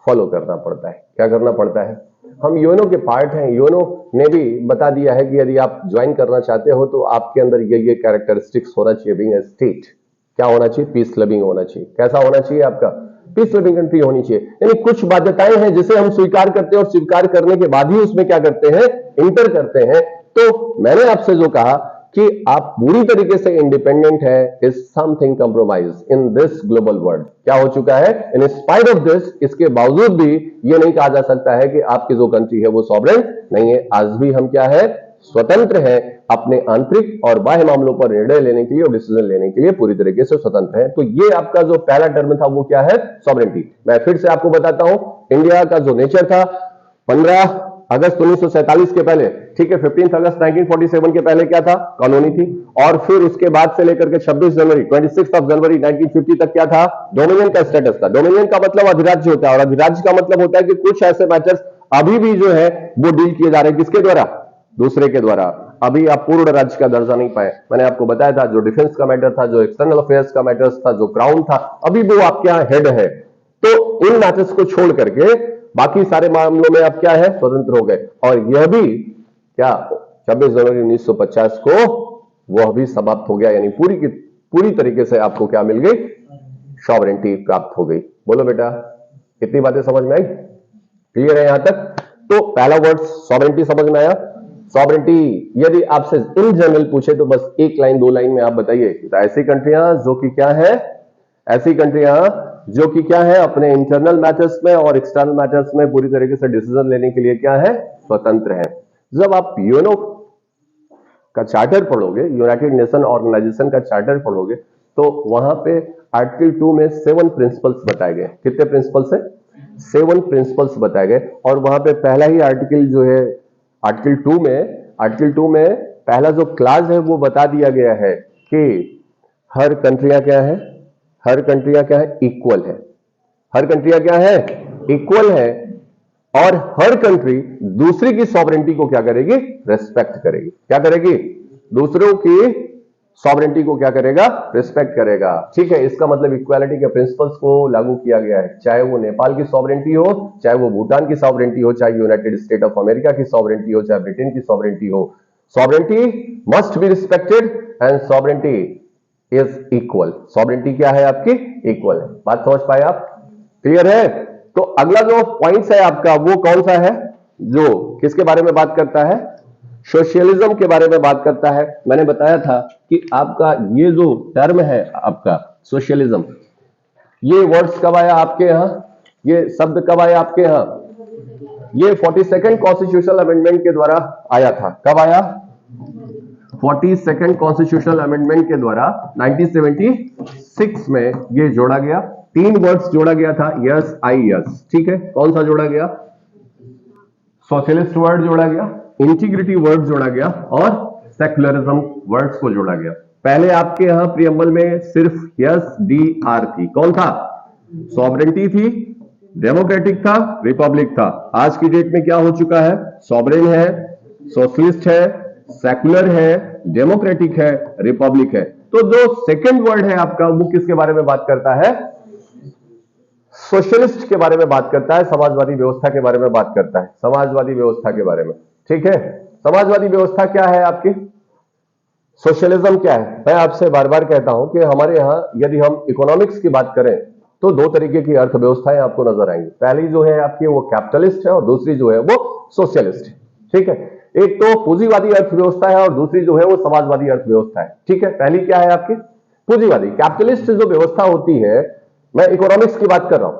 फॉलो करना पड़ता है। क्या करना पड़ता है? हम यूएनओ के पार्ट हैं। यूएनओ ने भी बता दिया है कि यदि आप ज्वाइन करना चाहते हो तो आपके अंदर ये कैरेक्टरिस्टिक्स होना चाहिए। बीइंग ए स्टेट क्या होना चाहिए? पीस लविंग होना चाहिए। कैसा होना चाहिए? आपका पीस लविंग कंट्री होनी चाहिए। यानी कुछ बाध्यताएं हैं जिसे हम स्वीकार करते हैं और स्वीकार करने के बाद ही उसमें क्या करते हैं? इंटर करते हैं। तो मैंने आपसे जो कहा कि आप पूरी तरीके से इंडिपेंडेंट है, is something compromise in this global world. क्या हो चुका है? इन स्पाइट ऑफ दिस, इसके बावजूद भी ये नहीं कहा जा सकता है कि आपकी जो कंट्री है वो सॉवरेन नहीं है। आज भी हम क्या है? स्वतंत्र है, अपने आंतरिक और बाह्य मामलों पर निर्णय लेने के लिए और डिसीजन लेने के लिए पूरी तरीके से स्वतंत्र है। तो ये आपका जो पहला टर्म था वो क्या है? सॉवरेनिटी। मैं फिर से आपको बताता हूं, इंडिया का जो नेचर था 15 अगस्त 1947 के पहले, ठीक है, 15 अगस्त 1947 के पहले क्या था? कॉलोनी थी। और फिर उसके बाद से लेकर के 26 जनवरी 26 ऑफ जनवरी 1950 तक क्या था? डोमिनियन का स्टेटस था। डोमिनियन का मतलब अधिराज्य होता है, और अधिराज्य का मतलब होता है कि कुछ ऐसे मैटर्स अभी भी जो है वो डील किए जा रहे हैं। किसके द्वारा? दूसरे के द्वारा। अभी आप पूर्ण राज्य का दर्जा नहीं पाए। मैंने आपको बताया था, जो डिफेंस का मैटर था, जो एक्सटर्नल अफेयर्स का मैटर्स था, जो क्राउन था, अभी वो आपके यहां हेड है। तो इन मैटर्स को छोड़ करके बाकी सारे मामलों में आप क्या है? स्वतंत्र हो गए। और यह भी क्या 26 जनवरी 1950 को वह भी समाप्त हो गया। यानी पूरी की पूरी तरीके से आपको क्या मिल गई? सॉवरेनिटी प्राप्त हो गई। बोलो बेटा, कितनी बातें समझ में आई? क्लियर है यहां तक? तो पहला वर्ड सॉवरेनिटी समझ में आया। सॉवरेनिटी यदि आपसे इन जनरल पूछे तो बस एक लाइन दो लाइन में आप बताइए, तो ऐसी कंट्रियां जो कि क्या है? ऐसी कंट्रियां जो कि क्या है? अपने इंटरनल मैटर्स में और एक्सटर्नल मैटर्स में पूरी तरीके से डिसीजन लेने के लिए क्या है? स्वतंत्र है। जब आप यूएनओ का चार्टर पढ़ोगे, यूनाइटेड नेशन ऑर्गेनाइजेशन का चार्टर पढ़ोगे, तो वहां पे आर्टिकल 2 में 7 प्रिंसिपल्स बताए गए। कितने प्रिंसिपल्स है? 7 प्रिंसिपल्स बताए गए। और वहां पे पहला ही आर्टिकल जो है, आर्टिकल 2 में पहला जो क्लास है वो बता दिया गया है कि हर कंट्रियां क्या है? हर कंट्रियां क्या है? इक्वल है। हर कंट्रियां क्या है? इक्वल है। और हर कंट्री दूसरी की सॉवरेनिटी को क्या करेगी? रेस्पेक्ट करेगी। क्या करेगी? दूसरों की सॉवरेनिटी को क्या करेगा? रिस्पेक्ट करेगा। ठीक है, इसका मतलब इक्वालिटी के प्रिंसिपल्स को लागू किया गया है। चाहे वो नेपाल की सॉवरेनिटी हो, चाहे वो भूटान की सॉवरेनिटी हो, चाहे यूनाइटेड स्टेट ऑफ अमेरिका की सॉवरेनिटी हो, चाहे ब्रिटेन की सॉवरेनिटी हो, sovereignty must be respected and sovereignty is equal. Sovereignty क्या है आपकी? इक्वल है। बात समझ पाए आप? क्लियर है? तो अगला जो पॉइंट है आपका वो कौन सा है? जो किसके बारे में बात करता है? सोशलिज्म के बारे में बात करता है। मैंने बताया था कि आपका ये जो टर्म है आपका सोशलिज्म, ये वर्ड्स कब आया आपके यहां? ये शब्द कब आया आपके यहां? ये 42nd कॉन्स्टिट्यूशनल अमेंडमेंट के द्वारा आया था। कब आया? 42nd कॉन्स्टिट्यूशनल अमेंडमेंट के द्वारा 1976 में ये जोड़ा गया। 3 वर्ड्स जोड़ा गया था, यस, आई, यस। ठीक है, कौन सा जोड़ा गया? सोशलिस्ट वर्ड जोड़ा गया, इंटीग्रिटी वर्ड जोड़ा गया, और सेक्युलरिज्म वर्ड्स को जोड़ा गया। पहले आपके यहां प्रियम्बल में सिर्फ यस, डी, आर थी। कौन था? सॉवरेनिटी थी, डेमोक्रेटिक था, रिपब्लिक था। आज की डेट में क्या हो चुका है? सॉवरेन है, सोशलिस्ट है, सेक्युलर है, डेमोक्रेटिक है, रिपब्लिक है। तो जो सेकंड वर्ड है आपका वो किसके बारे में बात करता है? सोशलिस्ट के बारे में बात करता है, समाजवादी व्यवस्था के बारे में बात करता है, समाजवादी व्यवस्था के बारे में। ठीक है, समाजवादी व्यवस्था क्या है आपकी? सोशलिज्म क्या है? मैं आपसे बार बार कहता हूं कि हमारे यहां यदि हम इकोनॉमिक्स की बात करें तो दो तरीके की अर्थव्यवस्थाएं आपको नजर आएंगी। पहली जो है आपकी वो कैपिटलिस्ट है और दूसरी जो है वो सोशलिस्ट है। ठीक है, एक तो पूंजीवादी अर्थव्यवस्था है और दूसरी जो है वो समाजवादी अर्थव्यवस्था है। ठीक है, पहली क्या है आपकी? पूंजीवादी कैपिटलिस्ट जो व्यवस्था होती है, मैं इकोनॉमिक्स की बात कर रहा हूं।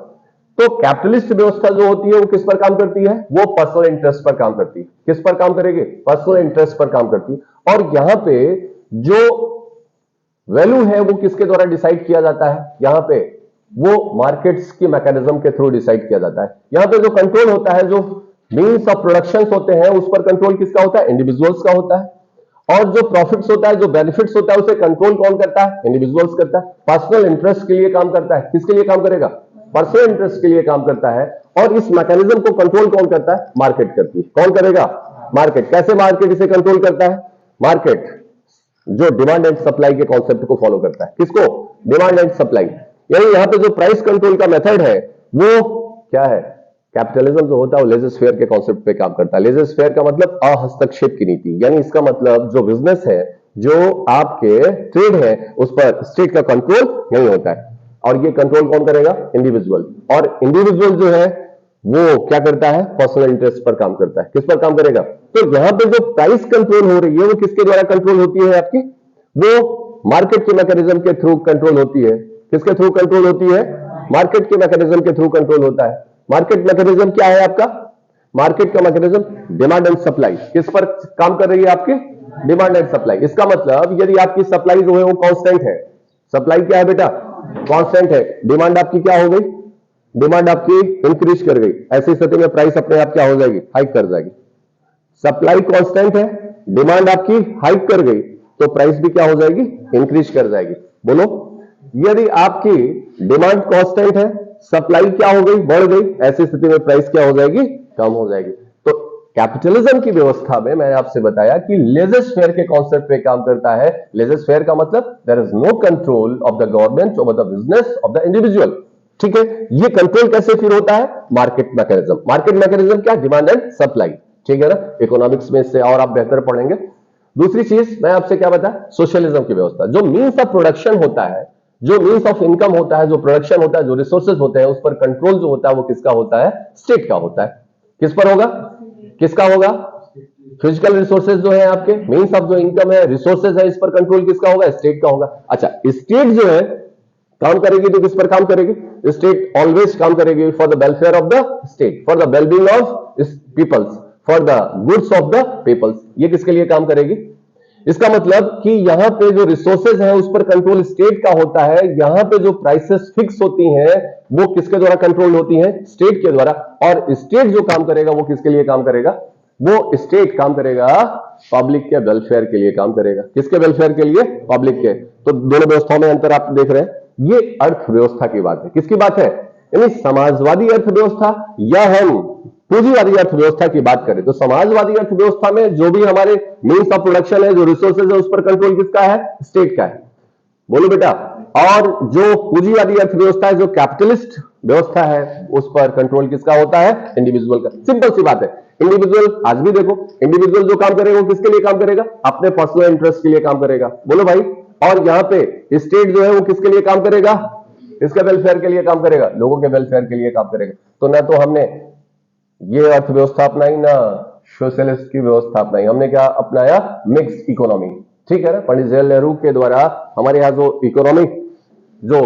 तो कैपिटलिस्ट व्यवस्था जो होती है वो किस पर काम करती है? वो पर्सनल इंटरेस्ट पर काम करती है। किस पर काम करेगी? पर्सनल इंटरेस्ट पर काम करती है। और यहां पे जो वैल्यू है वो किसके द्वारा डिसाइड किया जाता है? यहां पे वो मार्केट्स की मैकेनिज्म के थ्रू डिसाइड किया जाता है। यहां पे जो कंट्रोल होता है, जो मीन्स ऑफ प्रोडक्शन होते हैं, उस पर कंट्रोल किसका होता है? इंडिविजुअल्स का होता है। और जो प्रॉफिट्स होता है, जो बेनिफिट्स होता है, उसे कंट्रोल कौन करता है? इंडिविजुअल्स करता है। पर्सनल इंटरेस्ट के लिए काम करता है। किसके लिए काम करेगा? पर्सनल इंटरेस्ट के लिए काम करता है। और इस मैकेनिज्म को कंट्रोल कौन करता है? मार्केट करती है। कौन करेगा? मार्केट। कैसे मार्केट इसे कंट्रोल करता है? मार्केट जो डिमांड एंड सप्लाई के कॉन्सेप्ट को फॉलो करता है। किसको? Demand and supply. यानी यहां पे जो प्राइस कंट्रोल का मेथड है वो क्या है? कैपिटलिज्म जो होता है वो लेजर फेयर के कॉन्सेप्ट पे काम करता है। लेजर फेयर का मतलब अहस्तक्षेप की नीति, यानी इसका मतलब जो बिजनेस है, जो आपके ट्रेड है, उस पर स्टेट का कंट्रोल नहीं होता है। और ये कंट्रोल कौन करेगा? इंडिविजुअल। और इंडिविजुअल जो है वो क्या करता है? पर्सनल इंटरेस्ट पर काम करता है। किस पर काम करेगा? तो यहां पे जो प्राइस कंट्रोल हो रही है वो किसके द्वारा कंट्रोल होती है आपकी? वो मार्केट के मैकेनिज्म के थ्रू कंट्रोल होती है। किसके थ्रू कंट्रोल होती है? मार्केट के मैकेनिज्म के थ्रू कंट्रोल होता है। मार्केट मैकेनिज्म क्या है आपका? मार्केट का मैकेनिज्म डिमांड एंड सप्लाई। किस पर काम कर रही है आपकी? Demand and supply. इसका मतलब यदि आपकी सप्लाई जो है वो कांस्टेंट है, सप्लाई क्या है बेटा? कांस्टेंट है, डिमांड आपकी क्या हो गई? डिमांड आपकी इंक्रीज कर गई। ऐसी स्थिति में प्राइस अपने आप क्या हो जाएगी? हाइक कर जाएगी। सप्लाई कांस्टेंट है, डिमांड आपकी हाइक कर गई, तो प्राइस भी क्या हो जाएगी? इंक्रीज कर जाएगी। बोलो, यदि आपकी डिमांड कांस्टेंट है, सप्लाई क्या हो गई? बढ़ गई, ऐसी स्थिति में प्राइस क्या हो जाएगी? कम हो जाएगी। तो कैपिटलिज्म की व्यवस्था में मैंने आपसे बताया कि लेजर फेयर के कॉन्सेप्ट पे काम करता है। लेजर फेयर का मतलब there is no control of the government over the business of the individual. ठीक है, ये कंट्रोल कैसे फिर होता है? Market mechanism. मार्केट मैकेनिज्म क्या? Demand and supply. ठीक है ना, इकोनॉमिक्स में इससे और आप बेहतर पढ़ेंगे। दूसरी चीज मैं आपसे क्या बता? सोशलिज्म की व्यवस्था। जो मीन्स ऑफ प्रोडक्शन होता है, जो मीन्स ऑफ इनकम होता है, जो प्रोडक्शन होता है, जो रिसोर्सेज होते हैं, उस पर कंट्रोल जो होता है वो किसका होता है? स्टेट का होता है। किस पर होगा? किसका होगा? फिजिकल रिसोर्सेज जो है आपके, मीन्स ऑफ जो इनकम है, रिसोर्सेज है, इस पर कंट्रोल किसका होगा? स्टेट का होगा। अच्छा, स्टेट जो है काम करेगी तो किस पर काम करेगी? स्टेट ऑलवेज काम करेगी for the welfare of the state, for the wellbeing of peoples, for the goods of the peoples. ये किसके लिए काम करेगी? इसका मतलब कि यहां पे जो रिसोर्सेज है उस पर कंट्रोल स्टेट का होता है। यहां पे जो प्राइसेस फिक्स होती हैं वो किसके द्वारा कंट्रोल होती हैं? स्टेट के द्वारा। और स्टेट जो काम करेगा वो किसके लिए काम करेगा? वो स्टेट काम करेगा पब्लिक के वेलफेयर के लिए काम करेगा। किसके वेलफेयर के लिए? पब्लिक के। तो दोनों व्यवस्थाओं में अंतर आप देख रहे हैं। ये अर्थव्यवस्था की बात है। किसकी बात है? यानी समाजवादी अर्थव्यवस्था या हम पूंजीवादी अर्थव्यवस्था की बात करें तो समाजवादी अर्थव्यवस्था में जो भी हमारे मीन्स ऑफ प्रोडक्शन है, जो रिसोर्सेज है, उस पर कंट्रोल किसका है? स्टेट का है। बोलो बेटा। और जो पूंजीवादी अर्थव्यवस्था है, जो कैपिटलिस्ट व्यवस्था है, उस पर कंट्रोल किसका होता है? इंडिविजुअल का। सिंपल सी बात है। इंडिविजुअल आज भी देखो, इंडिविजुअल जो काम करेगा वो किसके लिए काम करेगा? अपने पर्सनल इंटरेस्ट के लिए काम करेगा। बोलो भाई। और यहां पे स्टेट जो है वो किसके लिए काम करेगा? इसके वेलफेयर के लिए काम करेगा, लोगों के वेलफेयर के लिए काम करेगा। तो ना तो हमने ये अर्थव्यवस्था अपनाई, ना सोशलिस्ट की व्यवस्था अपनाई, हमने क्या अपनाया? Mixed economy. ठीक है ना, पंडित जवाहरलाल नेहरू के द्वारा हमारे यहाँ जो इकोनॉमिक जो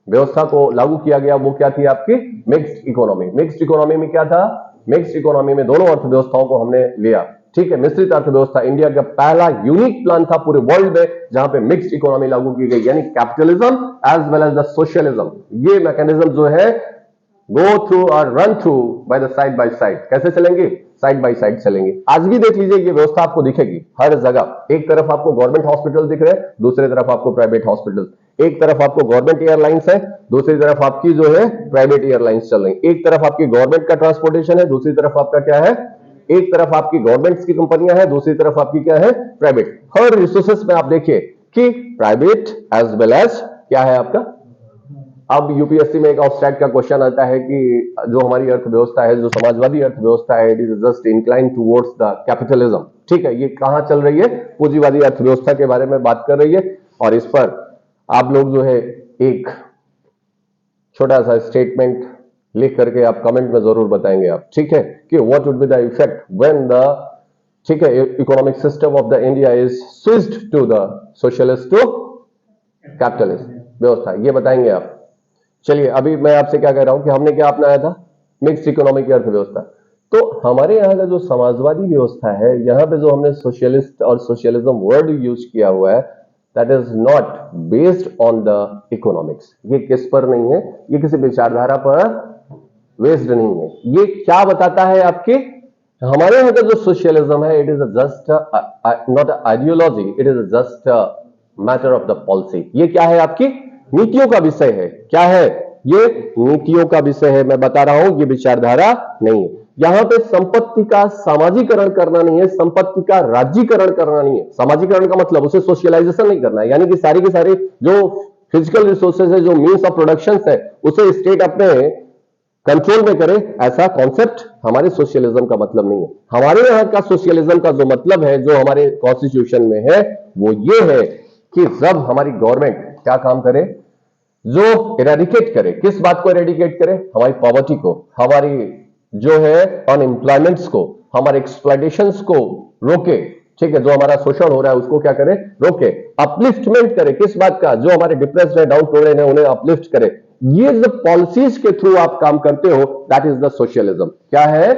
व्यवस्था को लागू किया गया वो क्या थी आपकी? Mixed economy. मिक्स्ड इकोनॉमी में क्या था? मिक्स्ड इकोनॉमी में दोनों अर्थव्यवस्थाओं को हमने लिया। ठीक है, मिश्रित अर्थव्यवस्था इंडिया का पहला यूनिक प्लान था पूरे वर्ल्ड में जहां पे मिक्स्ड इकोनॉमी लागू की गई, यानी capitalism as well as the socialism. ये मैकेनिज्म जो है गो थ्रू और run through by the side by side. कैसे चलेंगे? साइड बाय साइड चलेंगे। आज भी देख लीजिए, ये व्यवस्था आपको दिखेगी हर जगह। एक तरफ आपको गवर्नमेंट हॉस्पिटल दिख रहे हैं, दूसरी तरफ आपको प्राइवेट हॉस्पिटल। एक तरफ आपको गवर्नमेंट एयरलाइंस है, दूसरी तरफ आपकी जो है प्राइवेट एयरलाइंस चल रही। एक तरफ आपकी गवर्नमेंट का ट्रांसपोर्टेशन है, दूसरी तरफ आपका क्या है? एक तरफ आपकी गवर्नमेंट की कंपनियां हैं, दूसरी तरफ आपकी क्या है? प्राइवेट। हर रिसोर्सेस में आप देखिए कि प्राइवेट एज वेल एज क्या है आपका? अब यूपीएससी में एक ऑब्स्ट्रैक्ट का क्वेश्चन आता है कि जो हमारी अर्थव्यवस्था है, जो समाजवादी अर्थव्यवस्था है, it is just incline towards the capitalism. ठीक है, ये कहां चल रही है? पूंजीवादी अर्थव्यवस्था के बारे में बात कर रही है। और इस पर आप लोग जो है एक छोटा सा स्टेटमेंट लिख करके आप कमेंट में जरूर बताएंगे आप, ठीक है, कि what would be the effect when the, ठीक है, economic system of the India is switched to the socialist to capitalist व्यवस्था, ये बताएंगे आप। चलिए, अभी मैं आपसे क्या कह रहा हूं कि हमने क्या अपनाया था? मिक्स इकोनॉमिक की अर्थव्यवस्था। तो हमारे यहाँ का जो समाजवादी व्यवस्था है, यहाँ पे जो हमने सोशलिस्ट और सोशलिज्म वर्ड यूज किया हुआ है, that is not based on the economics. ये किस पर नहीं है? ये किसी विचारधारा पर बेस्ड नहीं है। ये क्या बताता है आपके? हमारे यहाँ का जो सोशलिज्म है, it is just not ideology, it is just matter of the policy. ये क्या है? आपकी नीतियों का विषय है। क्या है? ये नीतियों का विषय है। मैं बता रहा हूं, ये विचारधारा नहीं है। यहां पे संपत्ति का सामाजिकरण करना नहीं है, संपत्ति का राज्यीकरण करना नहीं है। सामाजिकरण का मतलब उसे सोशलाइजेशन नहीं करना है, यानी कि सारी की सारी जो फिजिकल रिसोर्सेज है, जो मीन्स ऑफ प्रोडक्शन है, उसे स्टेट अपने कंट्रोल में करे, ऐसा कॉन्सेप्ट हमारे सोशलिज्म का मतलब नहीं है। हमारे यहां का सोशलिज्म का जो मतलब है, जो हमारे कॉन्स्टिट्यूशन में है, वो ये है कि जब हमारी गवर्नमेंट क्या काम करे, जो इरेडिकेट करे, किस बात को इरेडिकेट करे? हमारी पॉवर्टी को, हमारी जो है अनएम्प्लॉयमेंट्स को, हमारे एक्सप्लॉयटेशंस को रोके। ठीक है, जो हमारा शोषण हो रहा है उसको क्या करे? रोके। अपलिफ्टमेंट करे, किस बात का? जो हमारे डिप्रेस्ड है, डाउन टोडन है, उन्हें अपलिफ्ट करे। ये जो पॉलिसीज के थ्रू आप काम करते हो, दैट इज द सोशलिज्म। क्या है?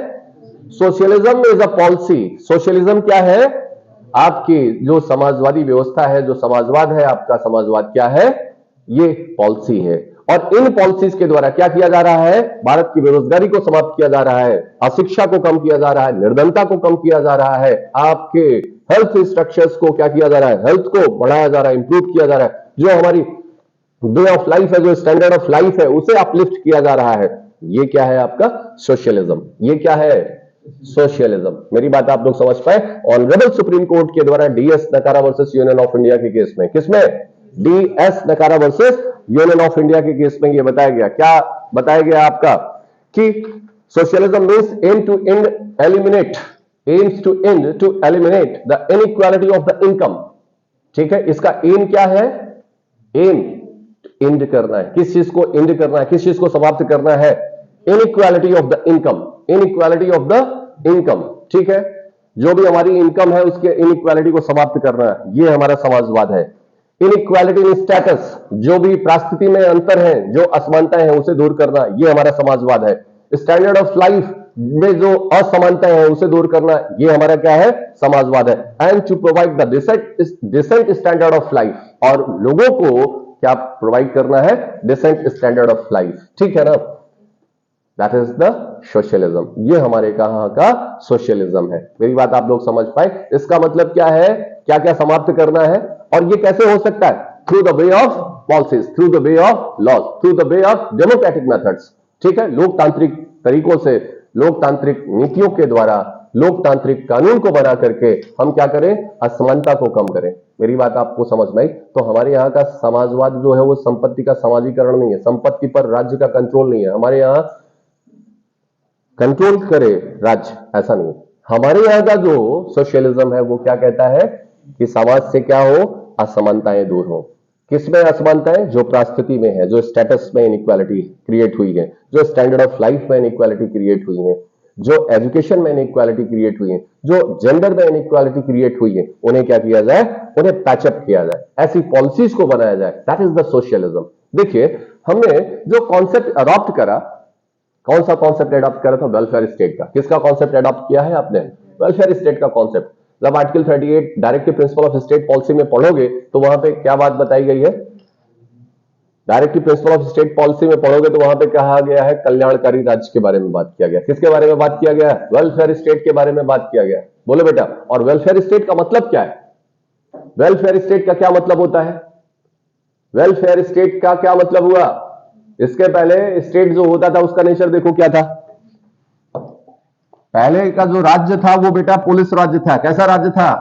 Socialism is a policy. Socialism क्या है? आपकी जो समाजवादी व्यवस्था है, जो समाजवाद है, आपका समाजवाद क्या है? ये पॉलिसी है। और इन पॉलिसीज के द्वारा क्या किया जा रहा है? भारत की बेरोजगारी को समाप्त किया जा रहा है, अशिक्षा को कम किया जा रहा है, निर्धनता को कम किया जा रहा है, आपके हेल्थ स्ट्रक्चर्स को क्या किया जा रहा है? हेल्थ को बढ़ाया जा रहा है, इंप्रूव किया जा रहा है। जो हमारी वे ऑफ लाइफ है, जो स्टैंडर्ड ऑफ लाइफ है, उसे अपलिफ्ट किया जा रहा है। ये क्या है? आपका सोशलिज्म। ये क्या है? सोशलिज्म। मेरी बात आप लोग समझ पाए? ऑनरेबल सुप्रीम कोर्ट के द्वारा D S Nakara versus Union of India के केस में, किसमें? D S Nakara versus Union of India के केस में ये बताया गया। क्या बताया गया आपका? कि socialism means aim to end eliminate, aims to end to eliminate the inequality of the income. ठीक है, इसका एम क्या है? एम एंड करना है। किस चीज को एंड करना है? किस चीज को समाप्त करना है? Inequality of the income. Inequality of the income. ठीक है, जो भी हमारी इनकम है उसके इनइक्वालिटी को समाप्त करना है, ये हमारा समाजवाद है। इनइक्वालिटी इन स्टेटस, जो भी परिस्थिति में अंतर है, जो असमानताएं हैं, उसे दूर करना, ये हमारा समाजवाद है। स्टैंडर्ड ऑफ लाइफ में जो असमानताएं हैं उसे दूर करना, ये हमारा क्या है? समाजवाद है। And to provide the decent standard of life, और लोगों को क्या प्रोवाइड करना है? Decent standard of life. ठीक है ना? That is the socialism. ये हमारे कहां का सोशलिज्म है। मेरी बात आप लोग समझ पाए? इसका मतलब क्या है? क्या क्या समाप्त करना है? और ये कैसे हो सकता है? Through the way of policies, through the way of laws, through the way of democratic methods. ठीक है, लोकतांत्रिक तरीकों से, लोकतांत्रिक नीतियों के द्वारा, लोकतांत्रिक कानून को बना करके हम क्या करें? असमानता को कम करें। मेरी बात आपको समझ में आई? तो हमारे यहाँ का समाजवाद जो है वो संपत्ति का सामाजिकरण नहीं है, संपत्ति पर राज्य का कंट्रोल नहीं है। हमारे यहाँ कंट्रोल करे राज्य, ऐसा नहीं। हमारे यहाँ का जो सोशलिज्म है वो क्या कहता है? कि समाज से क्या हो? असमानताएं दूर हो। किसमें असमानताएं? जो परिस्थिति में है, जो स्टेटस में इनइक्वालिटी क्रिएट हुई है, जो स्टैंडर्ड ऑफ लाइफ में इनइक्वालिटी क्रिएट हुई है, जो एजुकेशन में इनइक्वालिटी क्रिएट हुई है, जो जेंडर में इनइक्वालिटी क्रिएट हुई है, उन्हें क्या किया जाए? उन्हें पैचअप किया जाए, ऐसी पॉलिसीज को बनाया जाए। That is the socialism. देखिए, हमने जो कॉन्सेप्ट अडॉप्ट करा, कौन सा कॉन्सेप्ट अडॉप्ट करा था? वेलफेयर स्टेट का। किसका कॉन्सेप्ट अडॉप्ट किया है आपने? वेलफेयर स्टेट का कॉन्सेप्ट। जब article 38 directive principle of state policy में पढ़ोगे तो वहां पे क्या बात बताई गई है? Directive principle of state policy में पढ़ोगे तो वहां पे कहा गया है कल्याणकारी राज्य के बारे में बात किया गया। किसके बारे में बात किया गया? वेलफेयर स्टेट के बारे में बात किया गया। बोले बेटा, और वेलफेयर स्टेट का मतलब क्या है? वेलफेयर स्टेट का क्या मतलब होता है? वेलफेयर स्टेट का क्या मतलब हुआ? इसके पहले स्टेट जो होता था उसका नेचर देखो क्या था। पहले का जो राज्य था वो बेटा पुलिस राज्य था। कैसा राज्य था?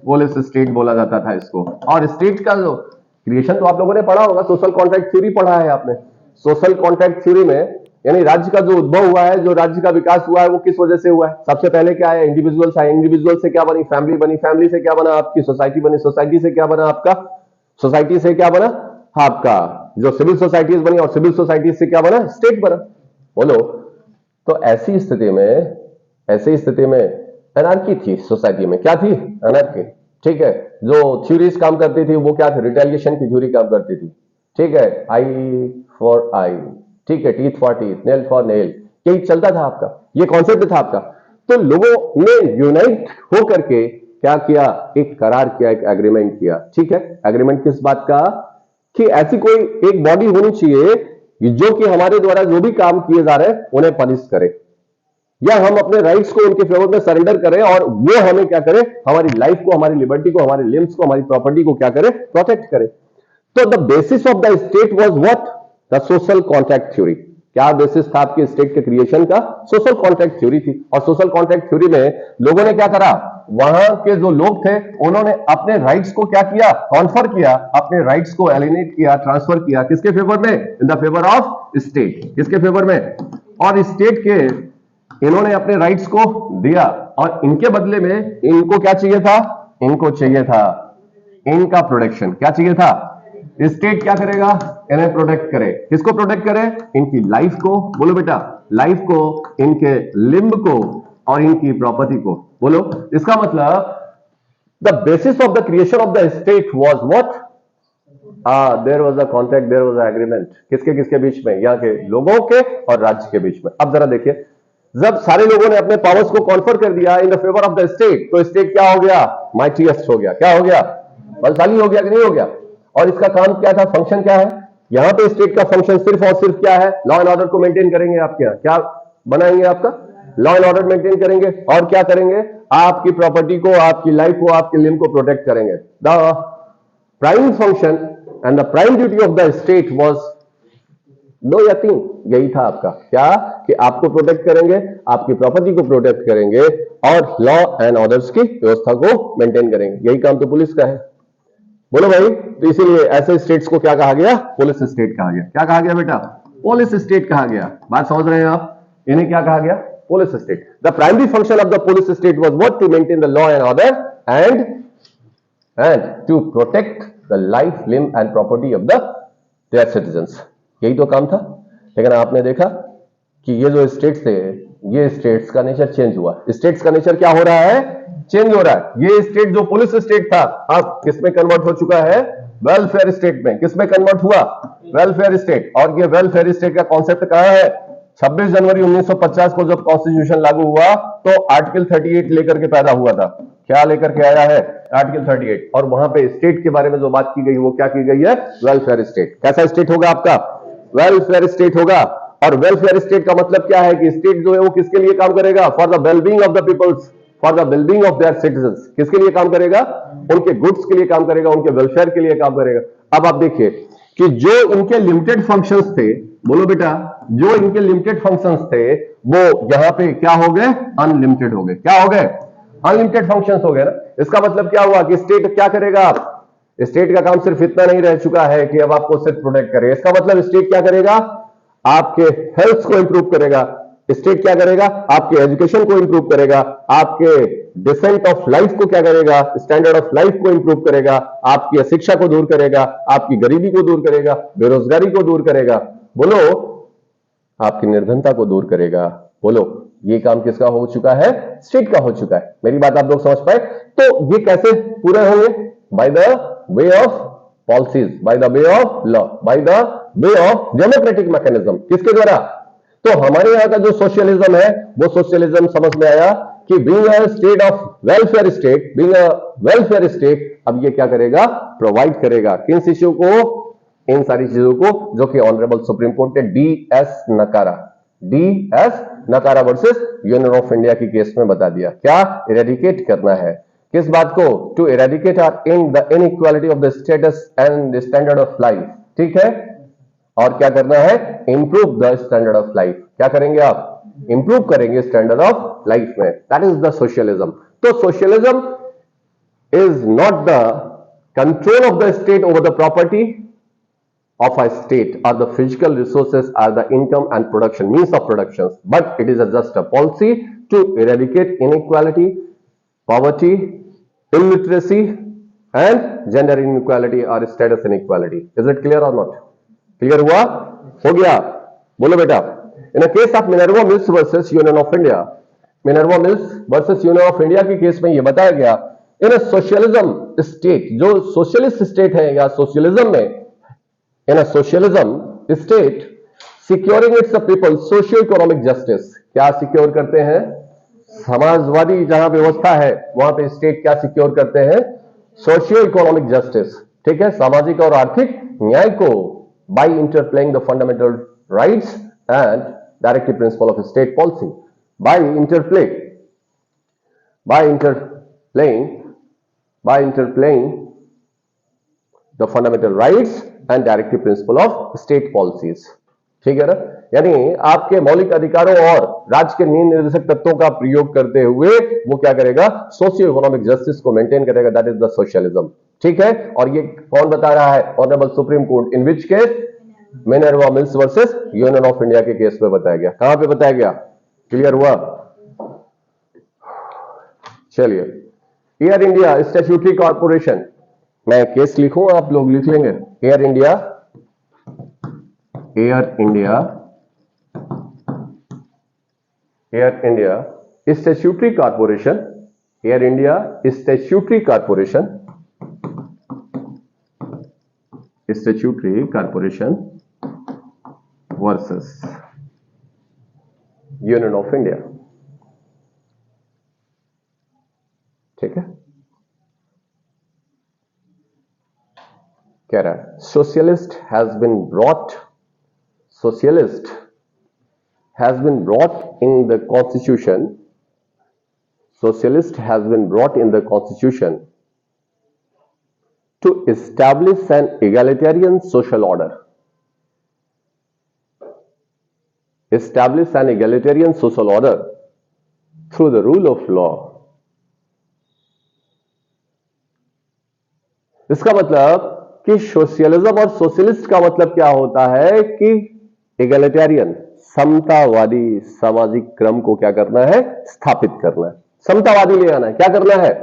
पुलिस स्टेट बोला जाता था इसको। और स्टेट का जो क्रिएशन तो आप लोगों ने पढ़ा होगा, सोशल कॉन्ट्रैक्ट थ्योरी पढ़ा है आपने। सोशल कॉन्ट्रैक्ट थ्योरी में, यानी राज्य का जो उद्भव हुआ है, जो राज्य का विकास हुआ है, वो किस वजह से हुआ है? सबसे पहले क्या है? इंडिविजुअल्स आए, इंडिविजुअल से क्या बनी? फैमिली बनी, फैमिली से क्या बना? आपकी सोसाइटी बनी, सोसाइटी से क्या बना? आपका सोसाइटी से क्या बना? आपका जो सिविल सोसाइटीज बनी, और सिविल सोसाइटी से क्या बना? स्टेट बना। बोलो। तो ऐसी स्थिति में एनार्की थी सोसाइटी में। क्या थी? एनार्की। ठीक है। जो थ्योरीज काम करती थी वो क्या थी? रिटेलिएशन की थ्योरी काम करती थी। ठीक है। आई फॉर आई, ठीक है, teeth for teeth, nail for nail, यही चलता था आपका, ये कॉन्सेप्ट था आपका। तो लोगों ने यूनाइट होकर के क्या किया? एक करार किया, एक एग्रीमेंट किया। ठीक है। एग्रीमेंट किस बात का? कि ऐसी कोई एक बॉडी होनी चाहिए जो कि हमारे द्वारा जो भी काम किए जा रहे हैं उन्हें पनिश करे, या हम अपने राइट्स को उनके फेवर में सरेंडर करें, और वो हमें क्या करे? हमारी लाइफ को, हमारी लिबर्टी को, हमारे लिम्स को, हमारी प्रॉपर्टी को क्या करे? प्रोटेक्ट करे। तो the basis of the state was what? The social contract theory. क्या बेसिस था आपके स्टेट के क्रिएशन का? सोशल कॉन्ट्रैक्ट थ्योरी थी। और सोशल कॉन्ट्रैक्ट थ्योरी में लोगों ने क्या करा? वहां के जो लोग थे उन्होंने अपने राइट्स को क्या किया? कॉन्फर किया, अपने राइट्स को एलिनेट किया, ट्रांसफर किया। किसके फेवर में? In the favour of state. किसके फेवर में? और स्टेट के इन्होंने अपने राइट्स को दिया, और इनके बदले में इनको क्या चाहिए था? इनको चाहिए था इनका प्रोटेक्शन। क्या चाहिए था? स्टेट क्या करेगा? इन्हें प्रोटेक्ट करे। किसको प्रोटेक्ट करे? इनकी लाइफ को। बोलो बेटा। लाइफ को, इनके लिम्ब को, और इनकी प्रॉपर्टी को। बोलो। इसका मतलब the basis of the creation of the state was what? There was a contract, there was a agreement. किसके किसके बीच में? यहाँ के लोगों के और राज्य के बीच में। अब जरा देखिए, जब सारे लोगों ने अपने पावर्स को कॉन्फर कर दिया in the favour of the state, तो स्टेट क्या हो गया? माइटीएस्ट हो गया। क्या हो गया? बलशाली हो गया कि नहीं हो गया? और इसका काम क्या था? फंक्शन क्या है? यहां पे स्टेट का फंक्शन सिर्फ और सिर्फ क्या है? लॉ एंड ऑर्डर को मेंटेन करेंगे। आपके यहां क्या बनाएंगे? आपका लॉ एंड ऑर्डर मेंटेन करेंगे, और क्या करेंगे? आपकी प्रॉपर्टी को, आपकी लाइफ को, आपके लिम्ब को प्रोटेक्ट करेंगे। The prime function and the prime duty of the state was 2 या 3, यही था आपका। क्या? कि आपको प्रोटेक्ट करेंगे, आपकी प्रॉपर्टी को प्रोटेक्ट करेंगे, और लॉ एंड ऑर्डर्स की व्यवस्था को मेंटेन करेंगे। यही काम तो पुलिस का है। बोलो भाई। तो इसीलिए ऐसे स्टेट्स को क्या कहा गया? पुलिस स्टेट कहा गया। क्या कहा गया बेटा? पुलिस स्टेट कहा गया। बात समझ रहे हैं आप? इन्हें क्या कहा गया? Police state. The primary function of the police state was what? To maintain the law and order and to protect the life, limb and property of the their citizens. यही तो काम था। लेकिन आपने देखा कि ये जो स्टेट्स थे, ये स्टेट्स का नेचर चेंज हुआ। स्टेट्स का नेचर क्या हो रहा है? चेंज हो रहा है। ये स्टेट जो पुलिस स्टेट था, अब किसमें कन्वर्ट हो चुका है? वेलफेयर स्टेट में। किसमें कन्वर्ट हुआ? Welfare state. और ये वेलफेयर स्टेट का कॉन्सेप्ट कहां है? 26 जनवरी 1950 को जब कॉन्स्टिट्यूशन लागू हुआ, तो आर्टिकल 38 लेकर के पैदा हुआ था। क्या लेकर के आया है? आर्टिकल 38। और वहां पे स्टेट के बारे में जो बात की गई, वो क्या की गई है? Welfare state. कैसा स्टेट होगा आपका? वेलफेयर स्टेट होगा। और वेलफेयर स्टेट का मतलब क्या है? कि स्टेट जो है वो किसके लिए काम करेगा? For the wellbeing of the peoples, for the wellbeing of their citizens. किसके लिए काम करेगा? उनके गुड्स के लिए काम करेगा, उनके वेलफेयर के लिए काम करेगा। अब आप देखिए कि जो इनके लिमिटेड फंक्शंस थे, बोलो बेटा, जो इनके लिमिटेड फंक्शंस थे, वो यहां पे क्या हो गए? अनलिमिटेड हो गए। क्या हो गए? अनलिमिटेड फंक्शंस हो गए ना। इसका मतलब क्या हुआ? कि स्टेट क्या करेगा? आप स्टेट का काम सिर्फ इतना नहीं रह चुका है कि अब आपको सिर्फ प्रोटेक्ट करे। इसका मतलब स्टेट क्या करेगा? आपके हेल्थ को इंप्रूव करेगा। स्टेट क्या करेगा? आपके एजुकेशन को इंप्रूव करेगा, आपके डिसेंट ऑफ लाइफ को क्या करेगा? स्टैंडर्ड ऑफ लाइफ को इंप्रूव करेगा, आपकी अशिक्षा को दूर करेगा, आपकी गरीबी को दूर करेगा, बेरोजगारी को दूर करेगा, बोलो, आपकी निर्धनता को दूर करेगा। बोलो, ये काम किसका हो चुका है? स्टेट का हो चुका है। मेरी बात आप लोग समझ पाए? तो ये कैसे पूरे होंगे? By the way of policies, by the way of law, by the way of democratic mechanism. किसके द्वारा? तो हमारे यहां का जो सोशलिज्म है, वो सोशलिज्म समझ में आया कि being a state of welfare state, being a welfare state, अब ये क्या करेगा? प्रोवाइड करेगा किन इश्यू को? इन सारी चीजों को, जो कि ऑनरेबल सुप्रीम कोर्ट ने डी.एस. नकारा वर्सेस यूनियन ऑफ इंडिया की केस में बता दिया। क्या? इरेडिकेट करना है। किस बात को? To eradicate in the inequality of the status and standard of life. ठीक है। और क्या करना है? Improve the standard of life. क्या करेंगे आप? इंप्रूव करेंगे स्टैंडर्ड ऑफ लाइफ में। That is the socialism. तो socialism is not the control of the state over the property, of a state or the physical resources are the income and production means of productions, but it is just a policy to eradicate inequality, poverty, illiteracy and gender inequality or status inequality. Is it clear or not? Clear हुआ? हो गया? बोलो बेटा. In a case of Minerva Mills versus Union of India, Minerva Mills versus Union of India के case में यह बताया गया, इन अ सोशलिज्म स्टेट, जो सोशलिस्ट स्टेट है या सोशलिज्म में, in a socialism state securing its people socio economic justice, क्या सिक्योर करते हैं? समाजवादी जहां व्यवस्था है वहां पे स्टेट क्या सिक्योर करते हैं? सोशियो इकोनॉमिक जस्टिस, ठीक है, सामाजिक और आर्थिक न्याय को, by interplaying the fundamental rights and directive principle of state policy, by interplaying the fundamental rights and directive principle of state policies. ठीक है ना? यानी आपके मौलिक अधिकारों और राज्य के नीति निर्देशक तत्वों का प्रयोग करते हुए वो क्या करेगा? सोशियो इकोनॉमिक जस्टिस को मेंटेन करेगा. That is the socialism. ठीक है, और ये कौन बता रहा है? Honourable supreme court. In which case? Minerva Mills versus Union of India के केस में बताया गया. कहां पे बताया गया? क्लियर हुआ? चलिए, एयर इंडिया स्टैट्यूटरी कॉर्पोरेशन, मैं केस लिखूं आप लोग लिख लेंगे. Air India statutory corporation, air India statutory corporation versus Union of India. ठीक है, कह रहा है socialist has been brought in the constitution. Socialist has been brought in the constitution to establish an egalitarian social order. Establish an egalitarian social order through the rule of law. इसका मतलब कि socialism और socialist का मतलब क्या होता है कि एगलिटेरियन, समतावादी सामाजिक क्रम को क्या करना है? स्थापित करना है. समतावादी ले आना है. क्या करना है?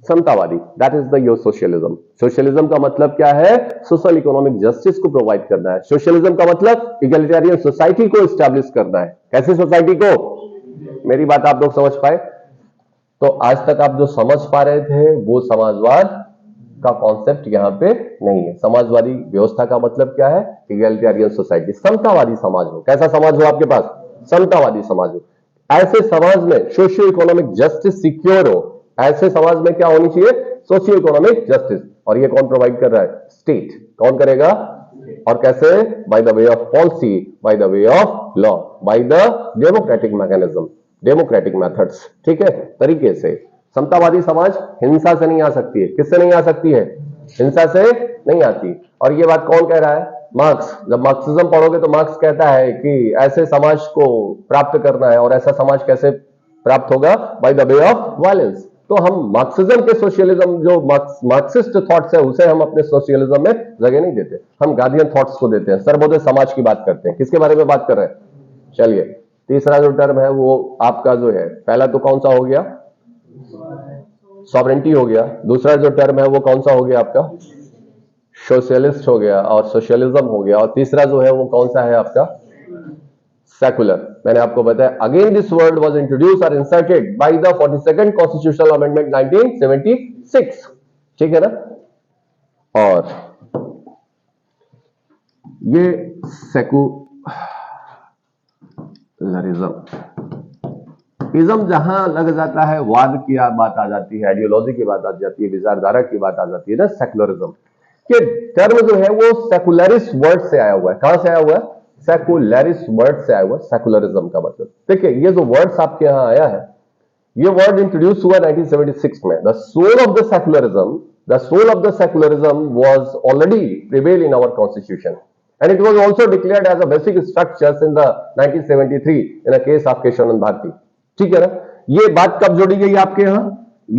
समतावादी. That is the your socialism. Socialism का मतलब क्या है? सोशल इकोनॉमिक जस्टिस को प्रोवाइड करना है. सोशलिज्म का मतलब इगलिटेरियन सोसाइटी को एस्टैब्लिश करना है. कैसी सोसाइटी को? मेरी बात आप लोग समझ पाए? तो आज तक आप जो समझ पा रहे थे वो समाजवाद का कॉन्सेप्ट यहां पे नहीं है. समाजवादी व्यवस्था का मतलब क्या है? इगलिटेरियन सोसाइटी, समतावादी समाज हो. कैसा समाज हो आपके पास? समतावादी समाज हो. ऐसे समाज में सोशियो इकोनॉमिक जस्टिस सिक्योर हो. ऐसे समाज में क्या होनी चाहिए? Socio economic justice. और ये कौन प्रोवाइड कर रहा है? स्टेट. कौन करेगा? और कैसे? By the way of policy, by the way of law, by the democratic mechanism, democratic methods. ठीक है, तरीके से. समतावादी समाज हिंसा से नहीं आ सकती है. किससे नहीं आ सकती है? हिंसा से नहीं आती. और ये बात कौन कह रहा है? मार्क्स. जब मार्क्सिज्म पढ़ोगे तो मार्क्स कहता है कि ऐसे समाज को प्राप्त करना है. और ऐसा समाज कैसे प्राप्त होगा? By the way of violence. तो हम मार्क्सिज्म के सोशलिज्म, जो मार्क्सिस्ट थॉट्स है, उसे हम अपने सोशलिज्म में जगह नहीं देते. हम गांधीयन थॉट्स को देते हैं. सर्वोदय समाज की बात करते हैं. किसके बारे में बात कर रहे हैं? चलिए, तीसरा जो टर्म है वो आपका जो है, पहला तो कौन सा हो गया? सॉवरेंटी हो गया. दूसरा जो टर्म है वो कौन सा हो गया आपका? सोशलिस्ट हो गया और सोशलिज्म हो गया. और तीसरा जो है वो कौन सा है आपका? सेकुलर. मैंने आपको बताया, again this word was introduced और inserted by the 42nd constitutional amendment 1976. ठीक है ना? और ये सेकुलरिज्म, इज्म जहां लग जाता है, वाद की बात आ जाती है, आइडियोलॉजी की बात आ जाती है, विचारधारा की बात आ जाती है ना. सेकुलरिज्म के टर्म जो है वो सेकुलरिस्ट वर्ड से आया हुआ है. कहां से आया हुआ है? सेकुलरिस्ट वर्ड से आया हुआ है सेकुलरिज्म का मतलब. देखिए, ये जो वर्ड्स आपके यहां आया है, ये वर्ड इंट्रोड्यूस हुआ 1976 में. The soul of the secularism was already prevail in our constitution and it was also declared as a basic structures in the 1973 in a case of Kesavananda Bharati. ठीक है ना? ये बात कब जोड़ी गई आपके यहां?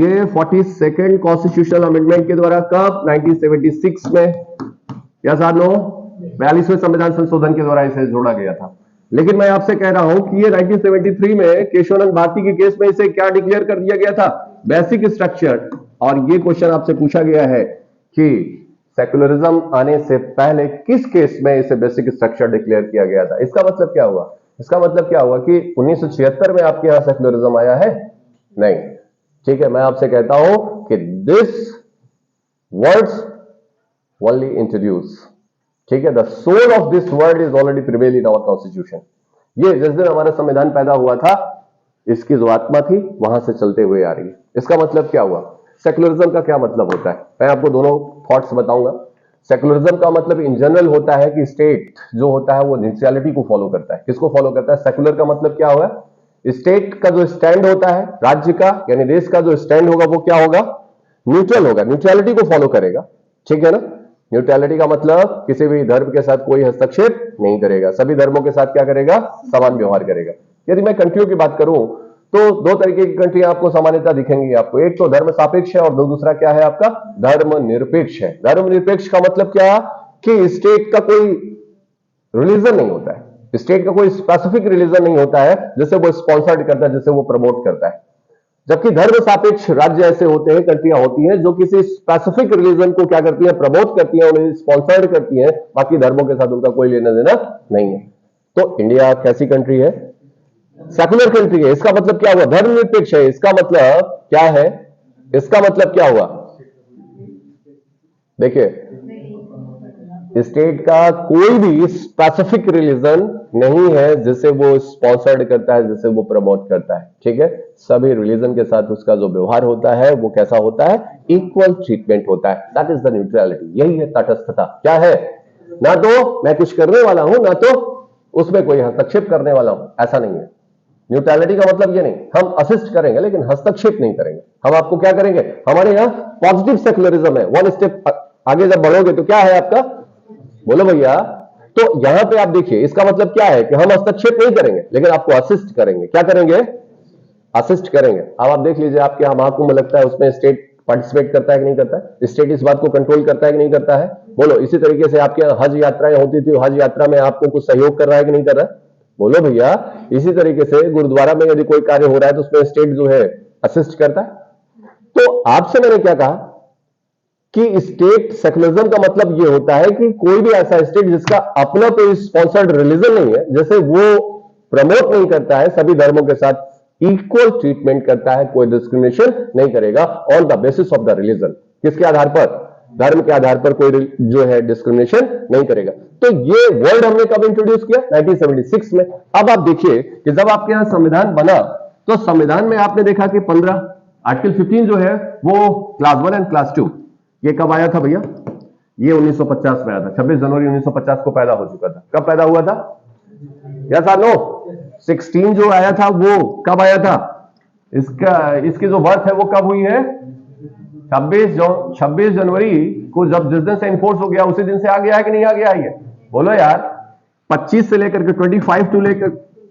ये 42nd कॉन्स्टिट्यूशनल अमेंडमेंट के द्वारा. कब? 1976 में. यस और नो? 42वें संविधान संशोधन के द्वारा इसे जोड़ा गया था। लेकिन मैं आपसे कह रहा हूं कि ये 1973 में केशवानंद भारती के केस में इसे क्या डिक्लेयर कर दिया गया था? Basic structure. और ये क्वेश्चन आपसे पूछा गया है कि सेकुलरिज्म आने से पहले किस केस में इसे बेसिक स्ट्रक्चर डिक्लेयर किया गया था? इसका मतलब क्या हुआ? इसका मतलब क्या हुआ कि 1976 में आपके यहां सेकुलरिज्म आया है? नहीं। ठीक है, मैं आपसे कहता हूं कि दिस वर्ड्स ओनली इंट्रोड्यूस, ठीक है, the soul of this word is already prevail in our constitution. ये जिस दिन हमारा संविधान पैदा हुआ था, इसकी जो आत्मा थी वहां से चलते हुए आ रही है। इसका मतलब क्या हुआ? सेकुलरिज्म का क्या मतलब होता है? मैं आपको दोनों थॉट्स बताऊंगा। सेकुलरिज्म का मतलब इन जनरल होता है कि स्टेट जो होता है वो न्यूट्रलिटी को फॉलो करता है। किसको फॉलो करता है? सेकुलर का मतलब क्या होगा? स्टेट का जो स्टैंड होता है, राज्य का यानी देश का जो स्टैंड होगा वो क्या होगा? न्यूट्रल होगा, न्यूट्रलिटी को फॉलो करेगा। ठीक है ना? न्यूट्रलिटी का मतलब किसी भी धर्म के साथ कोई हस्तक्षेप नहीं करेगा, सभी धर्मों के साथ क्या करेगा? समान व्यवहार करेगा। यदि मैं कंट्रियों की बात करूं तो दो तरीके की कंट्री आपको सामान्यता दिखेंगी आपको। एक तो धर्म सापेक्ष है और दूसरा क्या है आपका? धर्म निरपेक्ष है। धर्म निरपेक्ष का मतलब क्या? कि स्टेट का कोई रिलीजन नहीं होता है, स्टेट का कोई स्पेसिफिक रिलीजन नहीं होता है जिसे वो स्पॉन्सर्ड करता है, जिसे वो प्रमोट करता है। जबकि धर्म सापेक्ष राज्य ऐसे होते हैं, कंट्रियां होती हैं जो किसी स्पेसिफिक रिलीजन को क्या करती है? प्रमोट करती है, उन्हें स्पॉन्सर्ड करती है, बाकी धर्मों के साथ उनका कोई लेना देना नहीं है। तो इंडिया कैसी कंट्री है? सेकुलर कंट्री है। इसका मतलब क्या हुआ? धर्मनिरपेक्ष है। इसका मतलब क्या है? इसका मतलब क्या हुआ? देखिए, स्टेट का कोई भी स्पेसिफिक रिलीजन नहीं है जिसे वो स्पॉन्सर्ड करता है, जिसे वो प्रमोट करता है। ठीक है, सभी रिलीजन के साथ उसका जो व्यवहार होता है वो कैसा होता है? इक्वल ट्रीटमेंट होता है। That is the neutrality. यही है तटस्थता। क्या है? ना तो मैं कुछ करने वाला हूं, ना तो उसमें कोई हस्तक्षेप करने वाला हूं, ऐसा नहीं है। न्यूट्रलिटी का मतलब ये नहीं, हम असिस्ट करेंगे लेकिन हस्तक्षेप नहीं करेंगे। हम आपको क्या करेंगे? हमारे यहां पॉजिटिव सेकुलरिज्म है। वन स्टेप आगे जब बढ़ोगे तो क्या है आपका? बोलो भैया। तो यहां पे आप देखिए, इसका मतलब क्या है कि हम हस्तक्षेप नहीं करेंगे लेकिन आपको असिस्ट करेंगे। क्या करेंगे? असिस्ट करेंगे। अब आप देख लीजिए, आपके यहां महाकुंभ लगता है, उसमें स्टेट पार्टिसिपेट करता है कि नहीं करता है? स्टेट इस बात को कंट्रोल करता है कि नहीं करता है? बोलो। इसी तरीके से आपके हज यात्राएं होती थी, हज यात्रा में आपको कुछ सहयोग कर रहा है कि नहीं कर रहा है? बोलो भैया। इसी तरीके से गुरुद्वारा में यदि कोई कार्य हो रहा है तो उसमें स्टेट जो है असिस्ट करता है। तो आपसे मैंने क्या कहा कि स्टेट सेकुलरिज्म का मतलब यह होता है कि कोई भी ऐसा स्टेट जिसका अपना कोई स्पॉन्सर्ड रिलीजन नहीं है, जैसे वो प्रमोट नहीं करता है, सभी धर्मों के साथ इक्वल ट्रीटमेंट करता है, कोई डिस्क्रिमिनेशन नहीं करेगा on the basis of the religion. किसके आधार पर? धर्म के आधार पर कोई जो है डिस्क्रिमिनेशन नहीं करेगा। तो ये वर्ड हमने कब इंट्रोड्यूस किया? 1976 में। अब आप देखिए कि जब आपके यहां संविधान बना तो संविधान में आपने देखा कि 15 आर्टिकल 15 जो है वो क्लास 1 एंड क्लास 2, ये कब आया था भैया? ये 1950 में आया था। 26 जनवरी 1950 को पैदा हो चुका था। कब पैदा हुआ था? यस और नो? 16 जो आया था वो कब आया था? इसकी जो बर्थ है वो कब हुई है? 26 जनवरी को, जब जिस दिन से इन्फोर्स हो गया उसी दिन से आ गया है कि नहीं आ गया है ये? बोलो यार। 25 से लेकर के 25 टू लेकर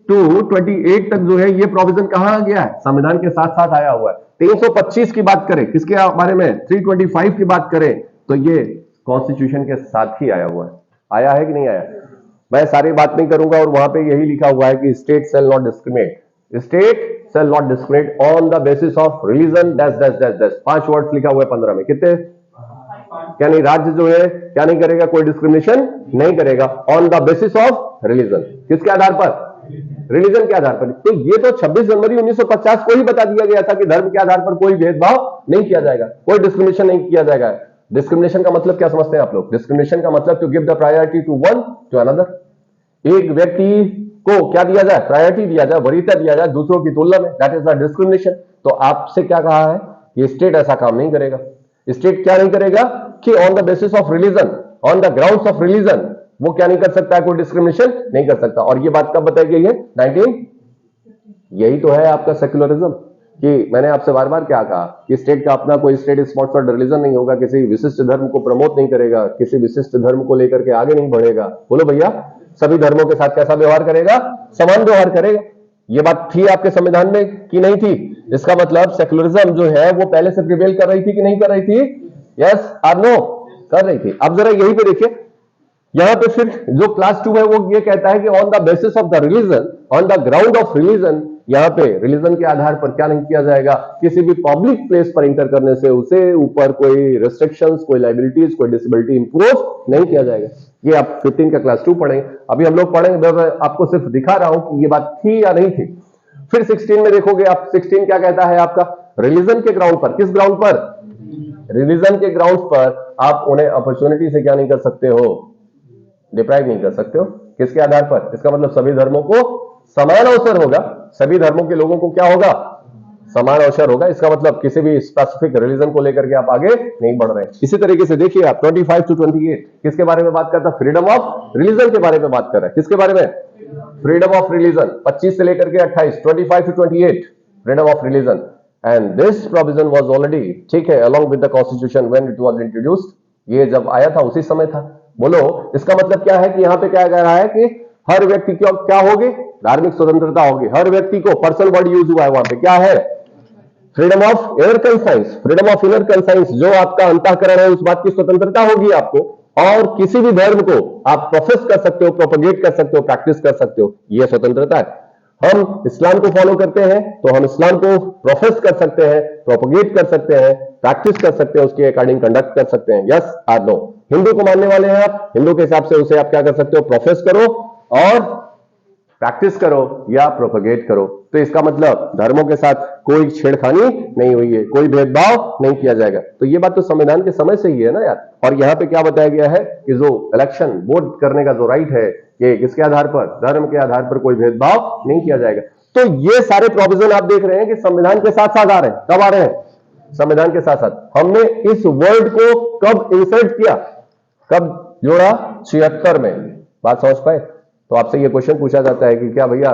टू 28 तक जो है ये प्रोविजन कहां आ गया है? संविधान के साथ साथ आया हुआ है। 325 की बात करें, किसके बारे में? 325 की बात करें तो ये कॉन्स्टिट्यूशन के साथ ही आया हुआ है। आया है कि नहीं आया? मैं सारी बात नहीं करूंगा और वहां पे यही लिखा हुआ है कि state shall not discriminate, state shall not discriminate on the basis of religion dash dash dash dash. 5 words लिखा हुआ है 15 में। कितने? क्या नहीं? राज्य जो है क्या नहीं करेगा? कोई डिस्क्रिमिनेशन नहीं करेगा on the basis of religion. किसके आधार पर? रिलीजन के आधार पर। तो ये तो 26 जनवरी 1950 को ही बता दिया गया था कि धर्म के आधार पर कोई भेदभाव नहीं किया जाएगा, कोई डिस्क्रिमिनेशन नहीं किया जाएगा। डिस्क्रिमिनेशन का मतलब क्या समझते हैं आप लोग? डिस्क्रिमिनेशन का मतलब to give the priority to one to another. एक व्यक्ति को क्या दिया जाए? प्रायोरिटी दिया जाए, वरीयता दिया जाए दूसरों की तुलना में। That is the discrimination. तो आपसे क्या कहा है? ये स्टेट ऐसा काम नहीं करेगा। स्टेट क्या नहीं करेगा? कि on the basis of religion, on the grounds of religion वो क्या नहीं कर सकता है? कोई डिस्क्रिमिनेशन नहीं कर सकता। और ये बात कब बताई गई है? 19। यही तो है आपका सेक्युलरिज्म। कि मैंने आपसे बार बार क्या कहा कि स्टेट का अपना कोई स्टेट स्पॉन्सर्ड रिलीजन नहीं होगा, किसी विशिष्ट धर्म को प्रमोट नहीं करेगा, किसी विशिष्ट धर्म को लेकर के आगे नहीं बढ़ेगा। बोलो भैया। सभी धर्मों के साथ कैसा व्यवहार करेगा? समान व्यवहार करेगा। ये बात थी आपके संविधान में कि नहीं थी? इसका मतलब सेक्युलरिज्म जो है वो पहले से प्रिवेल कर रही थी कि नहीं कर रही थी? यस और नो? कर रही थी। अब जरा यही पे देखिए, यहां पे फिर जो क्लास 2 है वो ये कहता है कि on the basis of the religion, on the ground of religion, यहां पे रिलीजन के आधार पर क्या नहीं किया जाएगा, किसी भी पब्लिक प्लेस पर इंटर करने से उसे ऊपर कोई रिस्ट्रिक्शंस, कोई लाइबिलिटीज, कोई डिसेबिलिटी इंपोज नहीं किया जाएगा। ये आप 15 का क्लास 2 पढ़ेंगे। अभी हम लोग पढ़ेंगे, मैं आपको सिर्फ दिखा रहा हूं कि ये बात थी या नहीं थी। फिर 16 में देखोगे आप, 16 क्या कहता है आपका, रिलीजन के ग्राउंड पर, किस ग्राउंड पर, रिलीजन के ग्राउंड पर आप उन्हें अपॉर्चुनिटी से क्या नहीं कर सकते हो, डिप्राइव नहीं कर सकते हो। किसके आधार पर, इसका मतलब सभी धर्मों को समान अवसर होगा, सभी धर्मों के लोगों को क्या होगा, समान अवसर होगा। इसका मतलब किसी भी स्पेसिफिक रिलीजन को लेकर के आप आगे नहीं बढ़ रहे हैं। इसी तरीके से देखिए आप 25 to 28 किसके बारे में बात करता है, फ्रीडम ऑफ रिलीजन के बारे में बात कर रहा है। किसके बारे में, फ्रीडम ऑफ रिलीजन। 25 से लेकर के 28, 25 to 28 freedom of religion. And this provision was already, ठीक है, along with the constitution when it was introduced. ये जब आया था उसी समय था। बोलो इसका मतलब क्या है कि यहां पे क्या कह रहा है कि हर व्यक्ति को क्या होगी, धार्मिक स्वतंत्रता होगी। हर व्यक्ति को, पर्सन वर्ड यूज हुआ है वहां पे, क्या है, freedom of inner conscience. Freedom of inner conscience, जो आपका अंतःकरण है उस बात की स्वतंत्रता होगी आपको, और किसी भी धर्म को आप प्रोफेस कर सकते हो, प्रोपोगेट कर सकते हो, प्रैक्टिस कर सकते हो, यह स्वतंत्रता है। हम इस्लाम को फॉलो करते हैं तो हम इस्लाम को प्रोफेस कर सकते हैं, प्रोपोगेट कर सकते हैं, प्रैक्टिस कर सकते हैं, उसके अकॉर्डिंग कंडक्ट कर सकते हैं, यस और नो। हिंदू को मानने वाले हैं आप, हिंदू के हिसाब से उसे आप क्या कर सकते हो, प्रोफेस करो और प्रैक्टिस करो या प्रोपोगेट करो। तो इसका मतलब धर्मों के साथ कोई छेड़खानी नहीं हुई है, कोई भेदभाव नहीं किया जाएगा। तो ये बात तो संविधान के समय से ही है ना यार। और यहां पे क्या बताया गया है कि जो इलेक्शन वोट करने का जो राइट है, ये किसके आधार पर, धर्म के आधार पर कोई भेदभाव नहीं किया जाएगा। तो ये सारे प्रोविजन आप देख रहे हैं कि संविधान के साथ साथ आ रहे हैं। कब आ रहे हैं, संविधान के साथ साथ। हमने इस वर्ड को कब इंसर्ट किया, कब जोड़ा, 76 में। बात समझ पाए। तो आपसे ये क्वेश्चन पूछा जाता है कि क्या भैया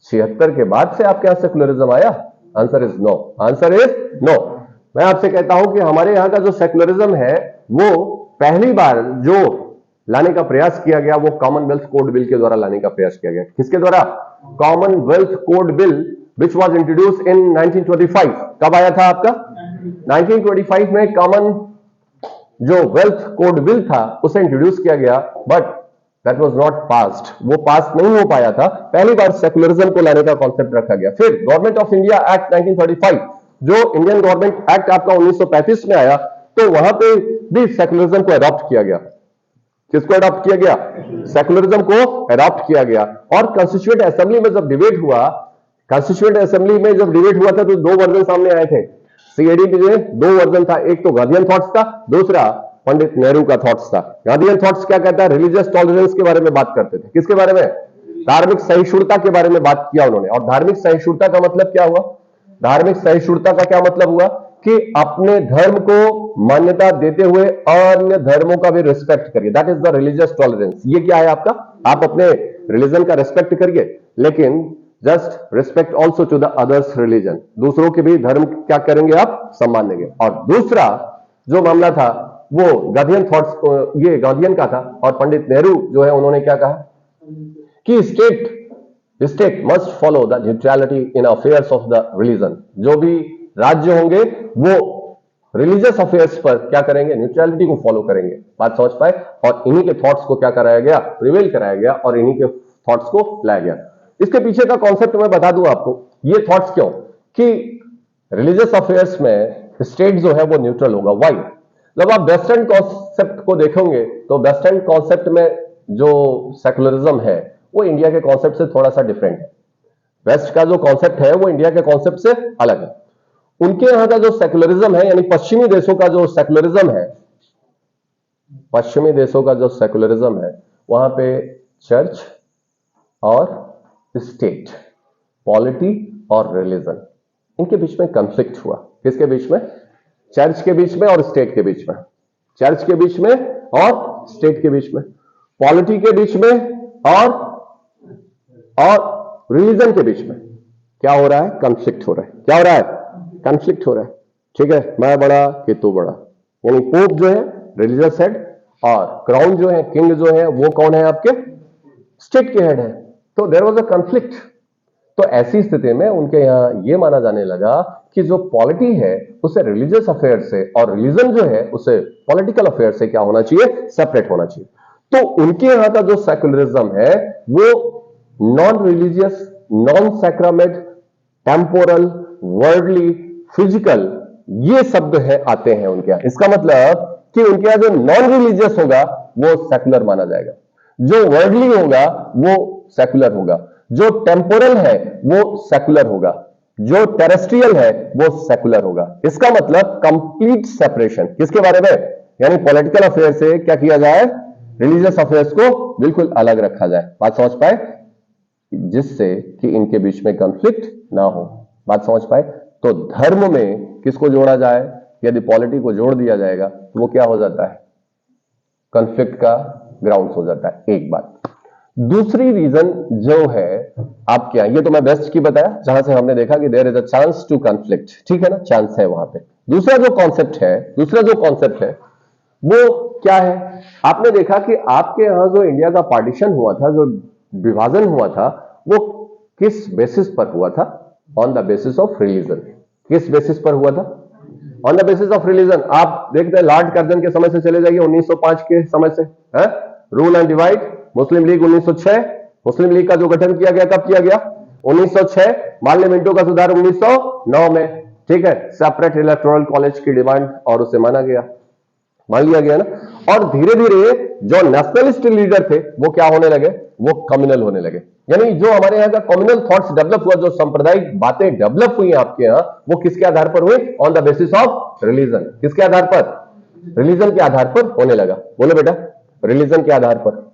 76 के बाद से आपके यहां सेकुलरिज्म आया, answer is no, answer is no. मैं आपसे कहता हूं कि हमारे यहां का जो सेकुलरिज्म है वो पहली बार जो लाने का प्रयास किया गया वो कॉमनवेल्थ कोड बिल के द्वारा लाने का प्रयास किया गया। किसके द्वारा, Commonwealth code bill which was introduced in 1925। कब आया था आपका, 1925 में कॉमन जो वेल्थ कोड बिल था उसे इंट्रोड्यूस किया गया, but that was not passed, वो पास नहीं हो पाया था। पहली बार सेकुलरिज्म को लाने का कॉन्सेप्ट रखा गया। फिर गवर्नमेंट ऑफ इंडिया एक्ट 1935, जो इंडियन गवर्नमेंट एक्ट आपका 1935 में आया, तो वहां पे भी सेकुलरिज्म को अडॉप्ट किया गया। किसको अडॉप्ट किया गया, सेकुलरिज्म को अडॉप्ट किया गया। और कॉन्स्टिट्यूएंट असेंबली में जब डिबेट हुआ, कॉन्स्टिट्यूएंट असेंबली में जब डिबेट हुआ था तो दो वर्जन सामने आए थे। सीएडी में दो वर्जन था, एक तो गांधीयन थॉट्स था, दूसरा पंडित नेहरू का थॉट्स था। गांधीयन थॉट्स क्या कहता है, रिलीजियस टॉलरेंस के बारे में बात करते थे। किसके बारे में, धार्मिक सहिष्णुता के बारे में बात किया उन्होंने। और धार्मिक सहिष्णुता का मतलब क्या हुआ, धार्मिक सहिष्णुता का क्या मतलब हुआ कि अपने धर्म को मान्यता देते हुए अन्य धर्मों का भी रिस्पेक्ट करिए, that is the religious tolerance. ये क्या है आपका, आप अपने रिलीजन का रिस्पेक्ट करिए, लेकिन just respect also to the others religion, दूसरों के भी धर्म क्या करेंगे आप, सम्मान देंगे। और दूसरा जो मामला था वो गांधीयन थॉट्स, ये गांधीयन का था। और पंडित नेहरू जो है उन्होंने क्या कहा कि state must follow the neutrality in affairs of the religion. जो भी राज्य होंगे वो रिलीजियस अफेयर्स पर क्या करेंगे, न्यूट्रलिटी को फॉलो करेंगे। बात समझ पाए। और इन्हीं के थॉट्स को क्या कराया गया, प्रिवेल कराया गया और इन्हीं के थॉट्स को लाया गया। इसके पीछे का कॉन्सेप्ट मैं बता दूं आपको, ये थॉट्स क्यों, कि रिलीजियस अफेयर्स में स्टेट जो है वो न्यूट्रल होगा। वाई, जब आप वेस्टर्न कॉन्सेप्ट को देखोगे तो वेस्टर्न कॉन्सेप्ट में जो सेकुलरिज्म है वो इंडिया के कॉन्सेप्ट से थोड़ा सा डिफरेंट है। वेस्ट का जो कॉन्सेप्ट है वो इंडिया के कॉन्सेप्ट से अलग है। उनके यहां का जो सेकुलरिज्म है, यानी पश्चिमी देशों का जो सेकुलरिज्म है, पश्चिमी देशों का जो सेकुलरिज्म है, वहां पे चर्च और स्टेट, पॉलिटी और रिलीजन, इनके बीच में कंफ्लिक्ट हुआ। किसके बीच में, चर्च के बीच में और स्टेट के बीच में, चर्च के बीच में और स्टेट के बीच में, पॉलिटी के बीच में और रिलीजन के बीच में क्या हो रहा है, कंफ्लिक्ट हो रहा है। क्या हो रहा है, कंफ्लिक्ट हो रहा है। ठीक है, मैं बड़ा कि तू बड़ा, यानी पोप जो है रिलीजियस हेड और क्राउन जो है, किंग जो है वो कौन है आपके, स्टेट के हेड है। तो देयर वाज अ कंफ्लिक्ट। तो ऐसी स्थिति में उनके यहां यह माना जाने लगा कि जो पॉलिटी है उसे रिलीजियस अफेयर से और रिलीजन जो है उसे पॉलिटिकल अफेयर से क्या होना चाहिए, सेपरेट होना चाहिए। तो उनके यहां का जो सेकुलरिज्म है वो non religious, non sacrament, temporal, worldly, physical, ये शब्द है आते हैं उनके यहां। इसका मतलब कि उनके यहां जो नॉन रिलीजियस होगा वो सेकुलर माना जाएगा, जो वर्ल्डली होगा वो सेकुलर होगा, जो टेम्पोरल है वो सेकुलर होगा, जो टेरेस्ट्रियल है वो सेकुलर होगा। इसका मतलब कंप्लीट सेपरेशन किसके बारे में, यानी पॉलिटिकल अफेयर से क्या किया जाए, रिलीजियस अफेयर्स को बिल्कुल अलग रखा जाए। बात समझ पाए, जिससे कि इनके बीच में कंफ्लिक्ट ना हो। बात समझ पाए, तो धर्म में किसको जोड़ा जाए, यदि पॉलिटी को जोड़ दिया जाएगा तो वो क्या हो जाता है, कंफ्लिक्ट का ग्राउंड हो जाता है। एक बात। दूसरी रीजन जो है आपके यहां, ये तो मैं बेस्ट की बताया जहां से हमने देखा कि there is a chance to conflict, ठीक है ना, चांस है वहां पे। दूसरा जो कॉन्सेप्ट है वो क्या है, आपने देखा कि आपके यहां जो इंडिया का पार्टीशन हुआ था, जो विभाजन हुआ था, वो किस बेसिस पर हुआ था, on the basis of religion. किस बेसिस पर हुआ था, on the basis of religion. आप देखते हैं लॉर्ड कर्जन के समय से चले जाइए 1905 के समय से, है rule and divide, Muslim league 1906, Muslim league का जो गठन किया गया कब किया गया, 1906, माल्य मिंटो का सुधार 1909 में, ठीक है, सेपरेट इलेक्टोरल कॉलेज की डिमांड और उसे माना गया, मान लिया गया ना। और धीरे धीरे जो नेशनलिस्ट लीडर थे वो क्या होने लगे, वो कम्युनल होने लगे, यानी जो हमारे यहाँ का कम्युनल थॉट्स डेवलप हुआ, जो सांप्रदायिक बातें डेवलप हुई आपके यहाँ, वो किसके आधार पर हुई, on the basis of religion. किसके आधार पर, रिलीजन के आधार पर होने लगा। बोलो बेटा, रिलीजन के आधार पर।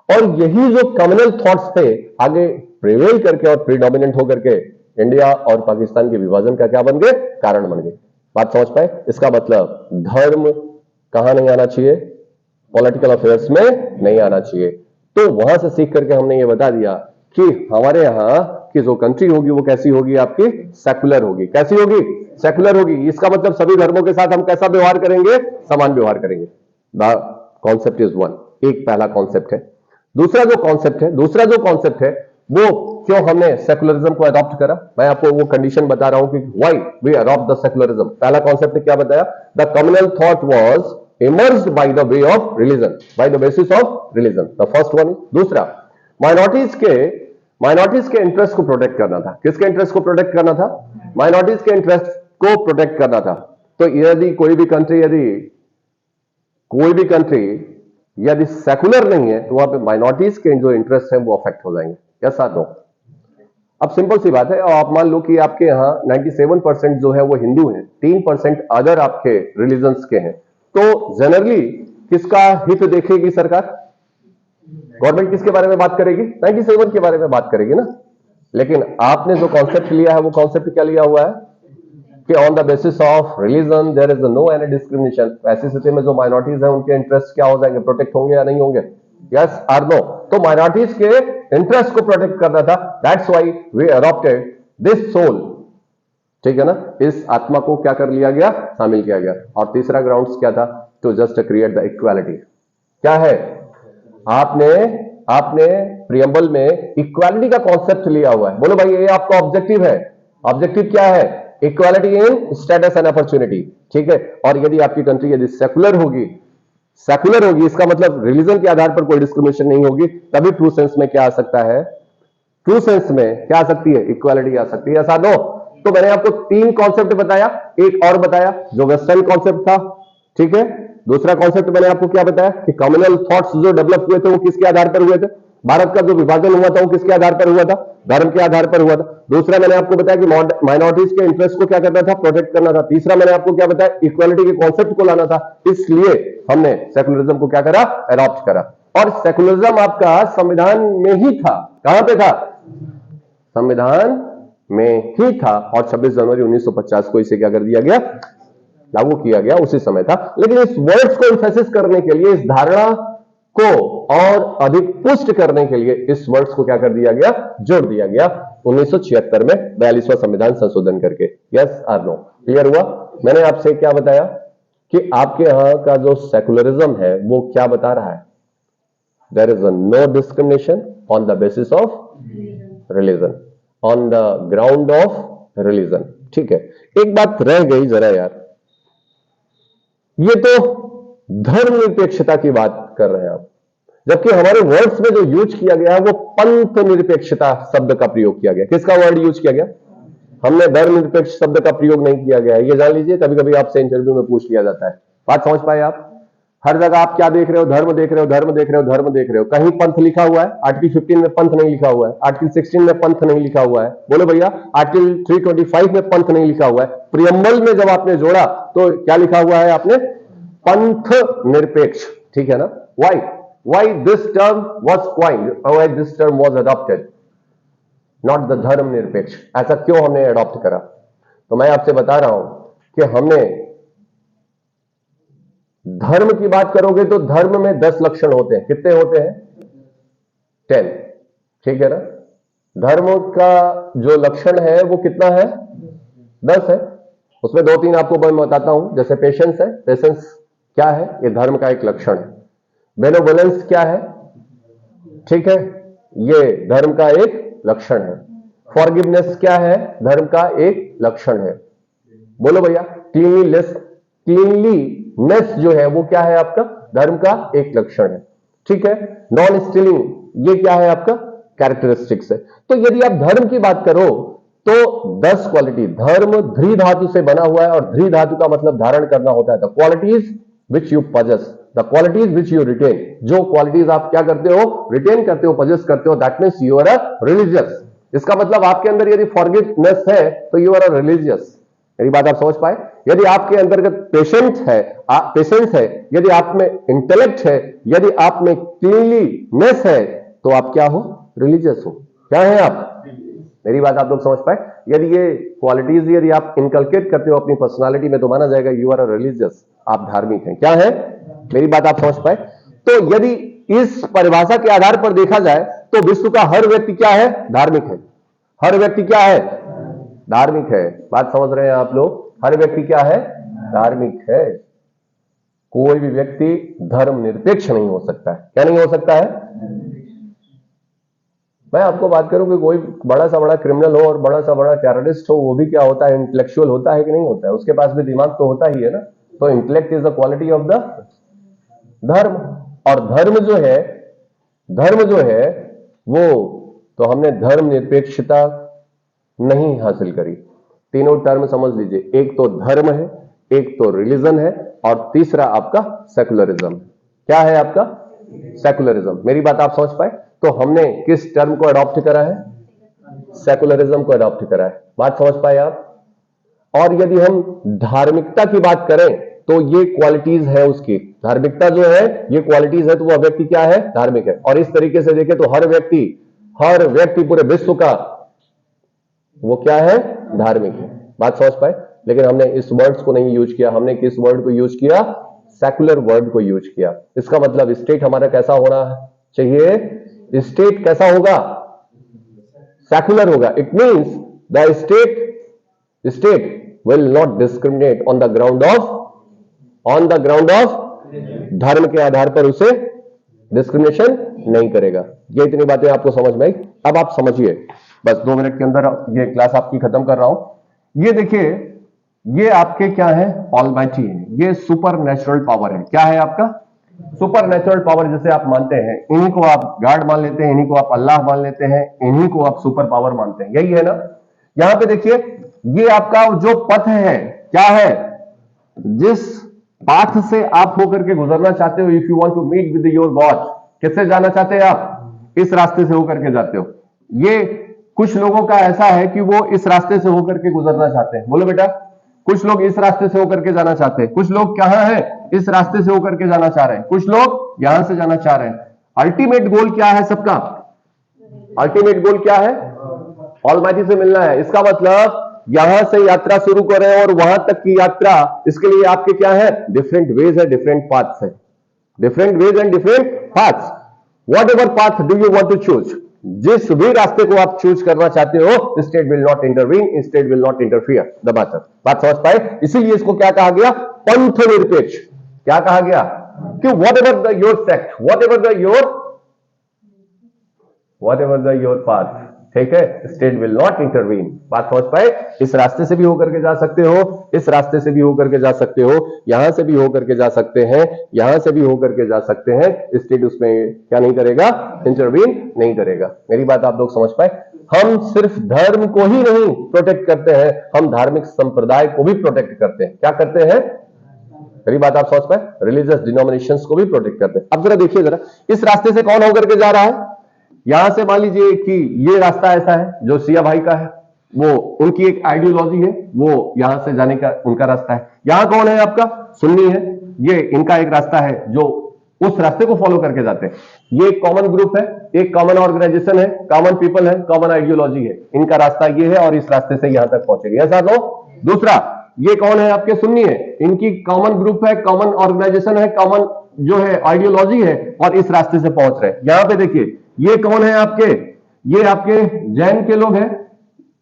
और यही जो कम्युनल थॉट्स थे आगे प्रिवेल करके और प्रीडोमिनेंट होकर के इंडिया और पाकिस्तान के विभाजन का क्या बन गए, कारण बन गए। बात समझ पाए, इसका मतलब धर्म कहां नहीं आना चाहिए, पॉलिटिकल अफेयर्स में नहीं आना चाहिए। तो वहां से सीख करके हमने ये बता दिया कि हमारे यहां की जो कंट्री होगी वो कैसी होगी, आपकी सेकुलर होगी। कैसी होगी, सेकुलर होगी। इसका मतलब सभी धर्मों के साथ हम कैसा व्यवहार करेंगे, समान व्यवहार करेंगे। द कॉन्सेप्ट इज वन, एक पहला कॉन्सेप्ट है। दूसरा जो कॉन्सेप्ट है वो क्यों हमने सेकुलरिज्म को अडॉप्ट करा, मैं आपको वो कंडीशन बता रहा हूं कि why we adopt the secularism. पहला कॉन्सेप्ट ने क्या बताया, the communal thought was emerged by the way of religion, by the basis of religion, the first one। दूसरा, माइनॉरिटीज के इंटरेस्ट को प्रोटेक्ट करना था। किसके इंटरेस्ट को प्रोटेक्ट करना था, माइनॉरिटीज के इंटरेस्ट को प्रोटेक्ट करना था। तो यदि कोई भी कंट्री यदि सेकुलर नहीं है तो वहां पे माइनॉरिटीज के जो इंटरेस्ट है वो अफेक्ट हो जाएंगे। कैसा दो, अब सिंपल सी बात है, और आप मान लो कि आपके यहाँ 97% जो है वो हिंदू हैं, 3% अदर आपके रिलीजन्स के हैं, तो जनरली किसका हित देखेगी सरकार, गवर्नमेंट किसके बारे में बात करेगी, 97 के बारे में बात करेगी ना। लेकिन आपने जो कॉन्सेप्ट लिया है वो कॉन्सेप्ट क्या लिया हुआ है कि on the basis of religion there is no any discrimination. ऐसी स्थिति में जो माइनॉरिटीज है उनके इंटरेस्ट क्या हो जाएंगे, प्रोटेक्ट होंगे या नहीं होंगे, यस आर नो। तो माइनॉरिटीज के इंटरेस्ट को प्रोटेक्ट करना था, that's why we adopted this soul, ठीक है ना, इस आत्मा को क्या कर लिया गया, शामिल किया गया। और तीसरा ग्राउंड्स क्या था, to just create the equality. क्या है, आपने प्रियम्बल में इक्वालिटी का कॉन्सेप्ट लिया हुआ है। बोलो भाई, ये आपका ऑब्जेक्टिव है। ऑब्जेक्टिव क्या है, equality in status and opportunity, ठीक है। और यदि आपकी कंट्री यदि सेकुलर होगी, इसका मतलब रिलीजन के आधार पर कोई डिस्क्रिमिनेशन नहीं होगी, तभी ट्रू सेंस में क्या आ सकता है, ट्रू सेंस में क्या आ सकती है, इक्वालिटी आ सकती है। ऐसा नो, तो मैंने आपको 3 कॉन्सेप्ट बताया, एक और बताया जो वेस्टर्न कॉन्सेप्ट था, ठीक है। दूसरा कॉन्सेप्ट मैंने आपको क्या बताया कि कम्युनल थॉट्स जो डेवलप हुए थे वो किसके आधार पर हुए थे, भारत का जो विभाजन हुआ था वो किसके आधार पर हुआ था, धर्म के आधार पर हुआ था। दूसरा मैंने आपको बताया कि माइनॉरिटीज के इंटरेस्ट को क्या करना था, प्रोटेक्ट करना था। तीसरा मैंने आपको क्या बताया, इक्वालिटी के कॉन्सेप्ट को लाना था। इसलिए हमने सेकुलरिज्म को क्या करा, अडॉप्ट करा। और सेकुलरिज्म आपका संविधान में ही था। कहां पे था, संविधान में ही था। और 26 जनवरी 1950 को इसे क्या कर दिया गया, लागू किया गया, उसी समय था। लेकिन इस वर्ड्स को इंफेसिस करने के लिए, इस धारणा को और अधिक पुष्ट करने के लिए इस वर्ड्स को क्या कर दिया गया, जोड़ दिया गया 1976 में 42वां संविधान संशोधन करके। यस आर नो, क्लियर हुआ। मैंने आपसे क्या बताया कि आपके यहां का जो सेकुलरिज्म है वो क्या बता रहा है, there is no discrimination on the basis of religion, on the ground of religion, ठीक है। एक बात रह गई जरा यार, ये तो धर्मनिरपेक्षता की बात कर रहे हैं आप, जबकि हमारे वर्ड्स में जो यूज किया गया है वो पंथ निरपेक्षता शब्द का प्रयोग किया गया। किसका वर्ड यूज किया गया? हमने धर्मनिरपेक्ष शब्द का प्रयोग नहीं किया गया है, ये जान लीजिए। कभी कभी आपसे इंटरव्यू में पूछ लिया जाता है, बात समझ पाए आप? हर जगह आप क्या देख रहे हो? धर्म देख रहे हो, धर्म देख रहे हो, धर्म देख रहे हो। कहीं पंथ लिखा हुआ है? आर्टिकल 15 में पंथ नहीं लिखा हुआ है, आर्टिकल 16 में पंथ नहीं लिखा हुआ है। बोलो भैया, आर्टिकल 325 में पंथ नहीं लिखा हुआ है। प्रियम्बल में जब आपने जोड़ा तो क्या लिखा हुआ है आपने? पंथ निरपेक्ष, ठीक है ना? Why this term was coined, why this term was adopted, not the धर्म निरपेक्ष? ऐसा क्यों हमने अडॉप्ट करा? तो मैं आपसे बता रहा हूं कि हमने धर्म की बात करोगे तो धर्म में 10 लक्षण होते हैं। कितने होते हैं? 10, ठीक है ना? धर्म का जो लक्षण है वो कितना है? 10 है। उसमें 2-3 आपको मैं बताता हूं। जैसे पेशेंस है, पेशेंस क्या है? ये धर्म का एक लक्षण है। बेनोवोलेंस क्या है? ठीक है, ये धर्म का एक लक्षण है। फॉरगिवनेस क्या है? धर्म का एक लक्षण है। बोलो भैया, क्लीनलीनेस जो है वो क्या है आपका? धर्म का एक लक्षण है, ठीक है। नॉन स्टीलिंग ये क्या है आपका? कैरेक्टरिस्टिक्स है। तो यदि आप धर्म की बात करो तो 10 क्वालिटी। धर्म ध्री धातु से बना हुआ है और ध्री धातु का मतलब धारण करना होता है। The qualities which you possess, the qualities which you retain. जो क्वालिटीज आप क्या करते हो? रिटेन करते हो, पजेस करते हो, that means you are a religious. इसका मतलब आपके अंदर यदि फॉरगिवनेस है तो यू आर अ रिलीजियस। मेरी बात आप समझ पाए? यदि आपके अंतर्गत पेशेंस है, यदि आप में इंटेलेक्ट है, यदि आप में क्लीनलीनेस है, तो आप क्या हो? रिलीजियस हो। क्या है आप? मेरी बात आप लोग समझ पाए? यदि ये क्वालिटीज यदि आप इनकलकेट करते हो अपनी पर्सनालिटी में तो माना जाएगा यू आर अ रिलीजियस, आप धार्मिक हैं। क्या है? मेरी बात आप समझ पाए? तो यदि इस परिभाषा के आधार पर देखा जाए तो विश्व का हर व्यक्ति क्या है? धार्मिक है। हर व्यक्ति क्या है? धार्मिक है। बात समझ रहे हैं आप लोग? हर व्यक्ति क्या है? धार्मिक है। कोई भी व्यक्ति धर्म निरपेक्ष नहीं हो सकता है। क्या नहीं हो सकता है? मैं आपको बात करूं कि कोई बड़ा सा बड़ा क्रिमिनल हो और बड़ा सा बड़ा टेररिस्ट हो, वो भी क्या होता है? इंटेलेक्चुअल होता है कि नहीं होता है? उसके पास भी दिमाग तो होता ही है ना। तो intellect is the quality of the धर्म। और धर्म जो है वो, तो हमने धर्म निरपेक्षता नहीं हासिल करी। तीनों टर्म समझ लीजिए, एक तो धर्म है, एक तो रिलीजन है और तीसरा आपका सेकुलरिज्म। क्या है आपका? सेकुलरिज्म। मेरी बात आप समझ पाए? तो हमने किस टर्म को अडॉप्ट करा है? सेकुलरिज्म को अडॉप्ट करा है। बात समझ पाए आप? और यदि हम धार्मिकता की बात करें तो ये क्वालिटीज है उसकी। धार्मिकता जो है ये क्वालिटीज है, तो वह व्यक्ति क्या है? धार्मिक है। और इस तरीके से देखें तो हर व्यक्ति पूरे विश्व का वो क्या है? धार्मिक है। बात समझ पाए? लेकिन हमने इस वर्ड्स को नहीं यूज किया। हमने किस वर्ड को यूज किया? सेकुलर वर्ड को यूज किया। इसका मतलब स्टेट हमारा कैसा होना चाहिए? स्टेट कैसा होगा? सेकुलर होगा। It means the state will not discriminate on the ground of धर्म के आधार पर उसे डिस्क्रिमिनेशन नहीं करेगा। ये इतनी बातें आपको समझ में आई? अब आप समझिए, बस 2 मिनट के अंदर ये क्लास आपकी खत्म कर रहा हूं। ये देखिए, ये आपके क्या है? ऑलमाइटी है। ये सुपर नेचुरल पावर है। क्या है आपका? Super natural power. जैसे आप मानते हैं, इन्हीं को आप गॉड मान लेते हैं, इन्हीं को आप अल्लाह मान लेते हैं, इन्हीं को आप सुपर पावर मानते हैं। यही है ना? यहां पे देखिए, ये आपका जो पथ है क्या है? जिस पाथ से आप होकर के गुजरना चाहते हो, if you want to meet with your God, किससे जाना चाहते हैं आप? इस रास्ते से होकर के जाते हो। ये कुछ लोगों का ऐसा है कि वो इस रास्ते से होकर के गुजरना चाहते हैं। बोलो बेटा, कुछ लोग इस रास्ते से होकर के जाना चाहते हैं, कुछ लोग कहां है? इस रास्ते से होकर के जाना चाह रहे हैं, कुछ लोग यहां से जाना चाह रहे हैं। अल्टीमेट गोल क्या है सबका? अल्टीमेट गोल क्या है? ऑलमाइटी से मिलना है। इसका मतलब यहां से यात्रा शुरू करें और वहां तक की यात्रा, इसके लिए आपके क्या है? डिफरेंट वेज है, डिफरेंट पाथ्स है। Different ways and different paths. Whatever path do you want to choose, जिस भी रास्ते को आप चूज करना चाहते हो, state will not intervene, state will not interfere the matter. बात समझ पाए? इसीलिए इसको क्या कहा गया? पंथ निरपेक्ष। क्या कहा गया? कि what ever the your sect, what ever the your path, ठीक है, स्टेट विल नॉट इंटरवीन। बात समझ पाए? इस रास्ते से भी होकर के जा सकते हो, इस रास्ते से भी होकर के जा सकते हो, यहां से भी होकर के जा सकते हैं, यहां से भी होकर के जा सकते हैं, स्टेट उसमें क्या नहीं करेगा? इंटरवीन नहीं करेगा। मेरी बात आप लोग समझ पाए? हम सिर्फ धर्म को ही नहीं प्रोटेक्ट करते हैं, हम धार्मिक संप्रदाय को भी प्रोटेक्ट करते हैं। क्या करते हैं? मेरी बात आप समझ पाए? रिलीजियस डिनोमिनेशंस को भी प्रोटेक्ट करते हैं। अब जरा देखिए, जरा इस रास्ते से कौन होकर के जा रहा है? यहां से मान लीजिए कि ये रास्ता ऐसा है जो सिया भाई का है, वो उनकी एक आइडियोलॉजी है, वो यहां से जाने का उनका रास्ता है। यहां कौन है? आपका सुन्नी है, ये इनका एक रास्ता है जो उस रास्ते को फॉलो करके जाते हैं। ये एक कॉमन ग्रुप है, एक कॉमन ऑर्गेनाइजेशन है, कॉमन पीपल है, कॉमन आइडियोलॉजी है, इनका रास्ता ये है और इस रास्ते से यहां तक पहुंचेंगे। ऐसा लो। दूसरा, ये कौन है? आपके सुन्नी है, इनकी कॉमन ग्रुप है, कॉमन ऑर्गेनाइजेशन है, कॉमन जो है आइडियोलॉजी है और इस रास्ते से पहुंच रहे हैं। यहां पे देखिए, ये कौन है आपके? ये आपके जैन के लोग हैं,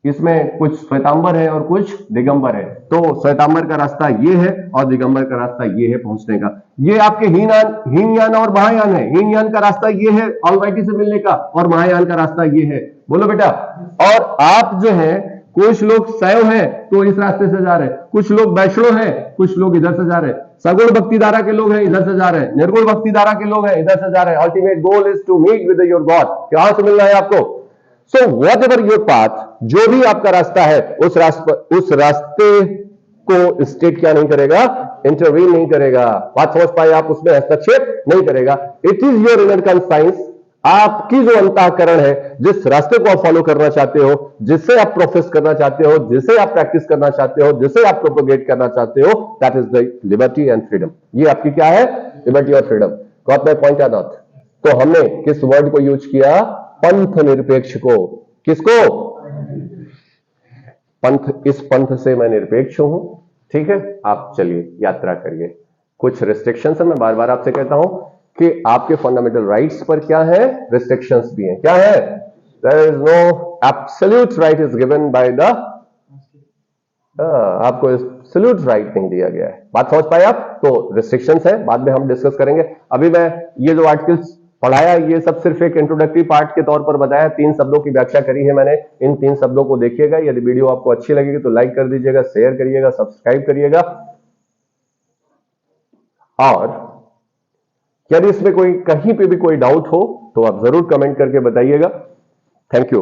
इसमें कुछ श्वेतांबर है और कुछ दिगंबर है। तो श्वेतांबर का रास्ता ये है और दिगंबर का रास्ता ये है पहुंचने का। ये आपके हीनयान और महायान है। हीनयान का रास्ता ये है ऑलमाइटी से मिलने का और महायान का रास्ता ये है। बोलो बेटा। और आप जो है, कुछ लोग शैव हैं तो इस रास्ते से जा रहे हैं, कुछ लोग वैष्णव हैं, कुछ लोग इधर से जा रहे हैं, सगुण भक्ति धारा के लोग हैं इधर से जा रहे हैं, निर्गुण भक्ति धारा के लोग हैं इधर से जा रहे हैं। Ultimate goal is to meet with your God. कहां से मिलना है आपको? So whatever your path, जो भी आपका रास्ता है, उस रास्ते को स्टेट क्या नहीं करेगा? इंटरवीन नहीं करेगा। बात समझ पाए आप? उसमें हस्तक्षेप नहीं करेगा। It is your inner conscience, आपकी जो अंतःकरण है, जिस रास्ते को आप फॉलो करना चाहते हो, जिसे आप प्रोफेस करना चाहते हो, जिसे आप प्रैक्टिस करना चाहते हो, जिसे आप प्रोपोगेट करना चाहते हो, that is the liberty and freedom. ये आपकी क्या है? लिबर्टी और फ्रीडम। गॉट माय पॉइंट और नॉट? तो हमने किस वर्ड को यूज किया? पंथ निरपेक्ष को। किसको? पंथ। इस पंथ से मैं निरपेक्ष हूं। ठीक है, आप चलिए यात्रा करिए। कुछ रिस्ट्रिक्शंस है, मैं बार बार आपसे कहता हूं कि आपके फंडामेंटल राइट्स पर क्या है? रिस्ट्रिक्शंस भी हैं। क्या है? There is no absolute right is given by the, आपको एब्सोल्यूट राइट नहीं दिया गया है। बात समझ पाए आप? तो रिस्ट्रिक्शंस है, बाद में हम डिस्कस करेंगे। अभी मैं ये जो आर्टिकल्स पढ़ाया, ये सब सिर्फ एक इंट्रोडक्टरी पार्ट के तौर पर बताया। 3 शब्दों की व्याख्या करी है मैंने। इन 3 शब्दों को देखिएगा। यदि वीडियो आपको अच्छी लगेगी तो लाइक कर दीजिएगा, शेयर करिएगा, सब्सक्राइब करिएगा। और यदि इसमें कोई कहीं पे भी कोई डाउट हो तो आप जरूर कमेंट करके बताइएगा। Thank you.